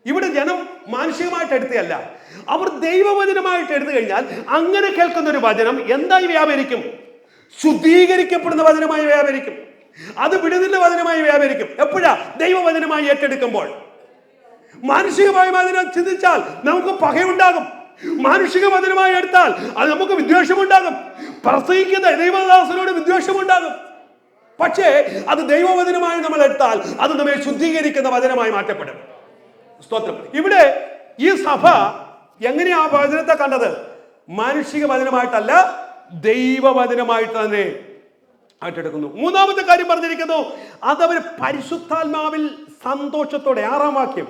ഇവിടെ ജനം മാനുഷികമായിട്ട് എടുത്തല്ല, അവർ ദൈവവചനമായിട്ട് എടുത്തു കഴിഞ്ഞാൽ അങ്ങനെ കേൾക്കുന്ന ഒരു വചനം എന്തായി വ്യാപരിക്കും? ശുദ്ധീകരിക്കപ്പെടുന്ന വചനമായി വ്യാപരിക്കും. അത് വിടുതലിന്റെ വചനമായി വ്യാപരിക്കും. എപ്പോഴാ? ദൈവവചനമായി ഏറ്റെടുക്കുമ്പോൾ. മാനുഷികമായ വചനം ചിന്തിച്ചാൽ നമുക്ക് പകയുണ്ടാകും. മാനുഷിക വചനമായി എടുത്താൽ അത് നമുക്ക് വിദ്വേഷമുണ്ടാകും. പ്രസംഗിക്കുന്ന ദൈവദാസനോട് വിദ്വേഷമുണ്ടാകും. പക്ഷേ അത് ദൈവവചനമായി നമ്മൾ എടുത്താൽ അത് നമ്മെ ശുദ്ധീകരിക്കുന്ന വചനമായി മാറ്റപ്പെടും. സ്തോത്രം. ഇവിടെ ഈ സഭ എങ്ങനെയാ വചനത്തെ കണ്ടത്? മാനുഷിക വചനമായിട്ടല്ല, ദൈവവചനമായിട്ട് തന്നെ ഏറ്റെടുക്കുന്നു. മൂന്നാമത്തെ കാര്യം പറഞ്ഞിരിക്കുന്നു, അതവർ പരിശുദ്ധാത്മാവിൽ സന്തോഷത്തോടെ. 6-ാം വാക്യം.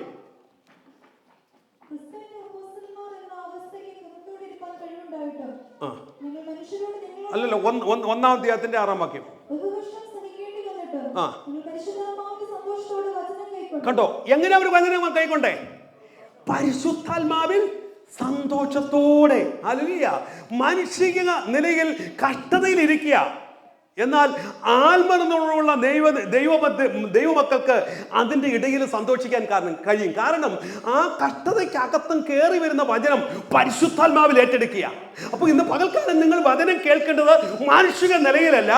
അല്ലല്ലോ, 1-ാം അധ്യായത്തിന്റെ 6-ാം വാക്യം. കണ്ടോ എങ്ങനെ അവർ വചനം കൈക്കൊണ്ടേ? പരിശുദ്ധാത്മാവിൽ സന്തോഷത്തോടെ. ഹല്ലേലൂയ. മാനുഷിക നിലയിൽ കഷ്ടതയിലിരിക്കുക, എന്നാൽ ആത്മനിർഭരമുള്ള ദൈവമക്കൾക്ക് അതിൻ്റെ ഇടയിൽ സന്തോഷിക്കാൻ കഴിയും. കാരണം ആ കഷ്ടതയ്ക്കകത്തും കയറി വരുന്ന വചനം പരിശുദ്ധാത്മാവിൽ ഏറ്റെടുക്കുക. അപ്പോൾ ഇന്ന് പകൽക്കാലം നിങ്ങൾ വചനം കേൾക്കേണ്ടത് മാനുഷിക നിലയിലല്ല,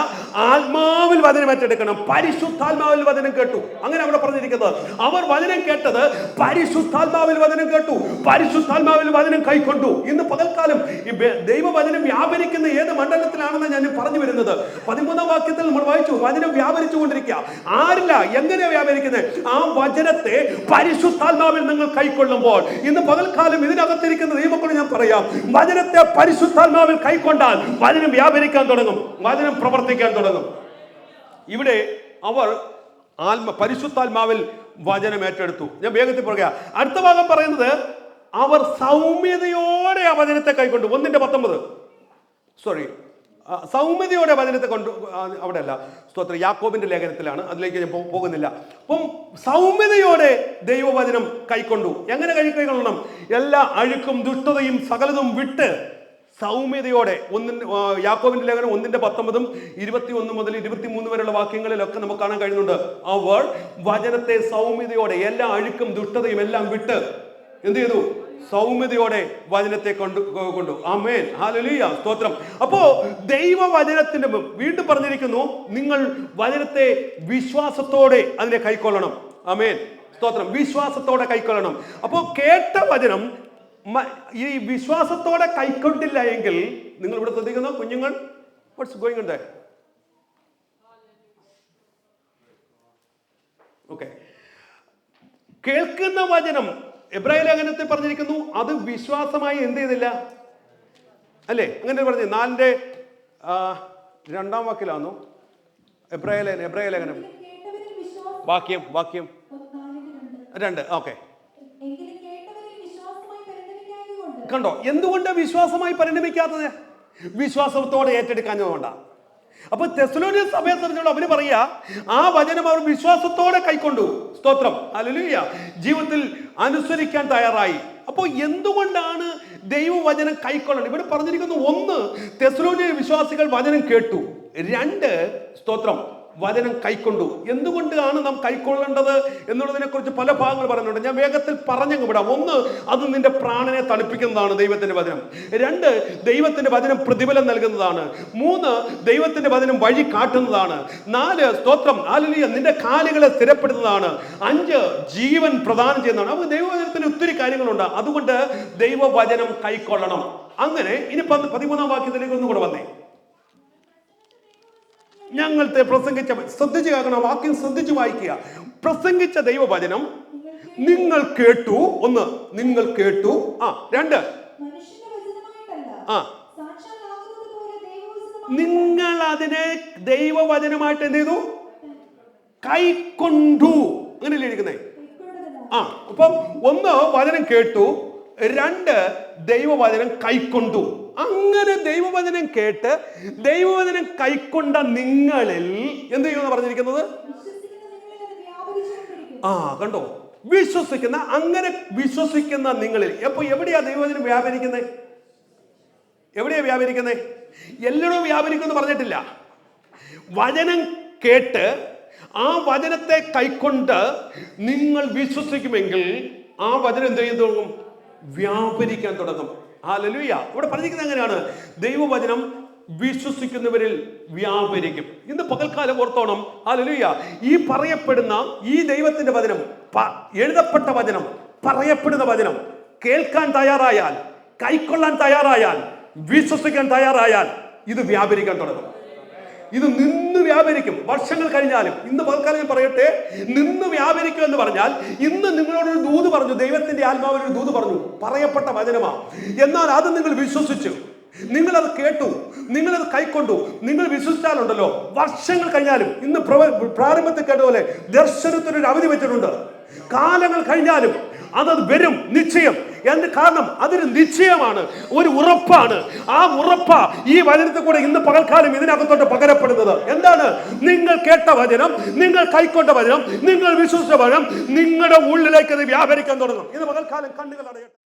ആത്മാവിൽ വചനം ഏറ്റെടുക്കണം. പരിശുദ്ധാത്മാവിൽ വചനം കേട്ടു. അങ്ങനെ അവിടെ പറഞ്ഞിരിക്കുന്നത്, അവർ വചനം കേട്ടത് പരിശുദ്ധാത്മാവിൽ വചനം കേട്ടു, പരിശുദ്ധാത്മാവിൽ വചനം കൈക്കൊണ്ടു. ഇന്ന് പകൽക്കാലം ഈ ദൈവവചനം വ്യാപരിക്കുന്ന ഏത് മണ്ഡലത്തിലാണെന്ന് ഞാൻ പറഞ്ഞു വരുന്നത്. 13-ാം വാക്യത്തിൽ നമ്മൾ വായിച്ചു, വചനം വ്യാപരിച്ചു കൊണ്ടിരിക്കുക. ആരില്ല, എങ്ങനെയാ വ്യാപരിക്കുന്നത്? ആ വചനത്തെ പരിശുദ്ധാത്മാവിൽ നിങ്ങൾ കൈക്കൊള്ളുമ്പോൾ, ഇന്ന് പകൽക്കാലം ഇതിനകത്തിരിക്കുന്ന ദൈവമക്കളെ ഞാൻ പറയാം, വചനത്തെ പരിശുദ്ധാത്മാവിൽ കൈക്കൊണ്ടാൽ വചനം വ്യാപരിക്കാൻ തുടങ്ങും, വചനം പ്രവർത്തിക്കാൻ തുടങ്ങും. ഇവിടെ അവർ പരിശുദ്ധാത്മാവിൽ വചനം ഏറ്റെടുത്തു. ഞാൻ വേഗത്തിൽ പറയുക. അടുത്ത ഭാഗം പറയുന്നത്, അവർ സൗമ്യതയോടെ ആ വചനത്തെ കൈക്കൊണ്ടു. 1:19. സൗമ്യതയോടെ വചനത്തെ കൊണ്ട്, അവിടെ അല്ല, സ്തോത്രം, യാക്കോബിന്റെ ലേഖനത്തിലാണ്, അതിലേക്ക് ഞാൻ പോകുന്നില്ല. അപ്പം സൗമ്യതയോടെ ദൈവവചനം കൈക്കൊണ്ടു. എങ്ങനെ കൈക്കൊള്ളണം? എല്ലാ അഴുക്കും ദുഷ്ടതയും സകലതും വിട്ട് സൗമ്യതയോടെ. യാക്കോബിന്റെ ലേഖനം 1:19, 21 മുതൽ 23 വരെയുള്ള വാക്യങ്ങളിലൊക്കെ നമുക്ക് കാണാൻ കഴിയുന്നുണ്ട്. അവർ വചനത്തെ സൗമ്യതയോടെ, എല്ലാ അഴുക്കും ദുഷ്ടതയും എല്ലാം വിട്ട് എന്ത് ചെയ്തു? സൗമ്യതയോടെ വചനത്തെ കൊണ്ടു. ആമേൻ, ഹല്ലേലൂയ, സ്തോത്രം. അപ്പോ ദൈവവചനത്തിന്റെ വീണ്ടും പറഞ്ഞിരിക്കുന്നു, നിങ്ങൾ വചനത്തെ വിശ്വാസത്തോടെ അതിനെ കൈക്കൊള്ളണം. ആമേൻ, സ്തോത്രം. വിശ്വാസത്തോടെ കൈക്കൊള്ളണം. അപ്പോ കേട്ട വചനം ഈ വിശ്വാസത്തോടെ കൈക്കൊണ്ടില്ല എങ്കിൽ, നിങ്ങൾ ഇവിടെ ശ്രദ്ധിക്കുന്ന കുഞ്ഞുങ്ങൾ, what's going on there? Okay, കേൾക്കുന്ന വചനം എബ്രായ ലേഖനത്തിൽ പറഞ്ഞിരിക്കുന്നു, അത് വിശ്വാസമായി എന്ത് ചെയ്തില്ല അല്ലേ? അങ്ങനെ പറഞ്ഞു. 4-ാം വാക്യമാണോ എബ്രായ ലേഖനം? വാക്യം 2. ഓക്കെ, കണ്ടോ എന്തുകൊണ്ട് വിശ്വാസമായി പരിണമിക്കാത്തത്? വിശ്വാസത്തോടെ ഏറ്റെടുക്കാഞ്ഞതുകൊണ്ടാണ്. അപ്പൊ തെസ്സലോനിയ സഭയെ സംബന്ധിച്ചുള്ള അവര് പറയുക, ആ വചനം അവർ വിശ്വാസത്തോടെ കൈക്കൊണ്ടു. സ്തോത്രം, ഹല്ലേലൂയ. ജീവിതത്തിൽ അനുസരിക്കാൻ തയ്യാറായി. അപ്പോൾ എന്തുകൊണ്ടാണ് ദൈവവചനം കൈക്കൊള്ളണം? ഇവിടെ പറഞ്ഞിരിക്കുന്നു, 1, തെസ്സലോനിയ വിശ്വാസികൾ വചനം കേട്ടു. 2, സ്തോത്രം, വചനം കൈക്കൊണ്ടു. എന്തുകൊണ്ടാണ് നാം കൈക്കൊള്ളേണ്ടത് എന്നുള്ളതിനെ കുറിച്ച് പല ഭാഗങ്ങൾ പറയുന്നുണ്ട്. ഞാൻ വേഗത്തിൽ പറഞ്ഞങ്ങ് വിടാം. 1, അത് നിന്റെ പ്രാണനെ തണുപ്പിക്കുന്നതാണ് ദൈവത്തിന്റെ വചനം. 2, ദൈവത്തിന്റെ വചനം പ്രതിഫലം നൽകുന്നതാണ്. 3, ദൈവത്തിന്റെ വചനം വഴി കാട്ടുന്നതാണ്. 4, സ്തോത്രം, ഹല്ലേലൂയ, നിന്റെ കാലുകളെ സ്ഥിരപ്പെടുന്നതാണ്. 5, ജീവൻ പ്രദാനം ചെയ്യുന്നതാണ്. അപ്പോൾ ദൈവവചനത്തിന് ഒത്തിരി കാര്യങ്ങളുണ്ട്. അതുകൊണ്ട് ദൈവവചനം കൈക്കൊള്ളണം. അങ്ങനെ ഇനി 13-ാം വാക്യത്തിലേക്ക് ഒന്നുകൂടെ വന്നേ. ഞങ്ങളുടെ പ്രസംഗിച്ച, ശ്രദ്ധിച്ച് കേൾക്കണം, വാക്യം ശ്രദ്ധിച്ച് വായിക്കുക. പ്രസംഗിച്ച ദൈവവചനം നിങ്ങൾ കേട്ടു. 1, നിങ്ങൾ കേട്ടു. 2, നിങ്ങൾ അതിനെ ദൈവവചനമായിട്ട് എന്ത് ചെയ്തു? കൈക്കൊണ്ടു. അങ്ങനെയല്ലേ ഇരിക്കുന്നേ? അപ്പം 1, വചനം കേട്ടു. 2, ദൈവവചനം കൈക്കൊണ്ടു. അങ്ങനെ ദൈവവചനം കേട്ട് ദൈവവചനം കൈക്കൊണ്ട നിങ്ങളിൽ എന്ത് ചെയ്യുമെന്ന് പറഞ്ഞിരിക്കുന്നത്? കണ്ടോ, വിശ്വസിക്കുന്ന, അങ്ങനെ വിശ്വസിക്കുന്ന നിങ്ങളിൽ. അപ്പൊ എവിടെയാ ദൈവവചനം വ്യാപരിക്കുന്നത്? എവിടെയാ വ്യാപരിക്കുന്നത്? എല്ലായിടവും വ്യാപരിക്കുമെന്ന് പറഞ്ഞിട്ടില്ല. വചനം കേട്ട് ആ വചനത്തെ കൈക്കൊണ്ട് നിങ്ങൾ വിശ്വസിക്കുമെങ്കിൽ ആ വചനം എന്ത് ചെയ്തു തുടങ്ങും? വ്യാപരിക്കാൻ തുടങ്ങും. ഹല്ലേലൂയ. ഇവിടെ പറഞ്ഞിരിക്കുന്നത് എങ്ങനെയാണ്? ദൈവവചനം വിശ്വസിക്കുന്നവരിൽ വ്യാപരിക്കും. ഇന്ന് പകൽക്കാലം ഓർത്തോണം. ഹല്ലേലൂയ. ഈ പറയപ്പെടുന്ന ഈ ദൈവത്തിന്റെ വചനം, എഴുതപ്പെട്ട വചനം, പറയപ്പെടുന്ന വചനം കേൾക്കാൻ തയ്യാറായാൽ, കൈക്കൊള്ളാൻ തയ്യാറായാൽ, വിശ്വസിക്കാൻ തയ്യാറായാൽ ഇത് വ്യാപരിക്കാൻ തുടങ്ങും. ഇത് നിന്ന് വ്യാപരിക്കും. വർഷങ്ങൾ കഴിഞ്ഞാലും. ഇന്ന് പകൽക്കാലം ഞാൻ പറയട്ടെ, നിന്ന് വ്യാപരിക്കും എന്ന് പറഞ്ഞാൽ, ഇന്ന് നിങ്ങളോടൊരു ദൂത് പറഞ്ഞു, ദൈവത്തിന്റെ ആത്മാവിനൊരു ദൂത് പറഞ്ഞു, പറയപ്പെട്ട വചനമാ. എന്നാൽ അത് നിങ്ങൾ വിശ്വസിച്ചു. നിങ്ങളത് കേട്ടു, നിങ്ങളത് കൈക്കൊണ്ടു, നിങ്ങൾ വിശ്വസിച്ചാലുണ്ടല്ലോ, വർഷങ്ങൾ കഴിഞ്ഞാലും, ഇന്ന് പ്രാരംഭത്തിൽ കേട്ടതുപോലെ ദർശനത്തിനൊരു അവധി വെച്ചിട്ടുണ്ട്. കാലങ്ങൾ കഴിഞ്ഞാലും അതത് വരും, നിശ്ചയം. എന്ത് കാരണം? അതൊരു നിശ്ചയമാണ്, ഒരു ഉറപ്പാണ്. ആ ഉറപ്പ ഈ വചനത്തിൽ കൂടെ ഇന്ന് പകൽക്കാലം ഇതിനകത്തോട്ട് പകരപ്പെടുന്നത്. എന്താണ്? നിങ്ങൾ കേട്ട വചനം, നിങ്ങൾ കൈക്കൊണ്ട വചനം, നിങ്ങൾ വിശ്വസിച്ച വചനം നിങ്ങളുടെ ഉള്ളിലേക്ക് അത് വ്യാപരിക്കാൻ തുടങ്ങും. ഇത് പകൽക്കാലം കണ്ണുകൾ അടയട്ടെ.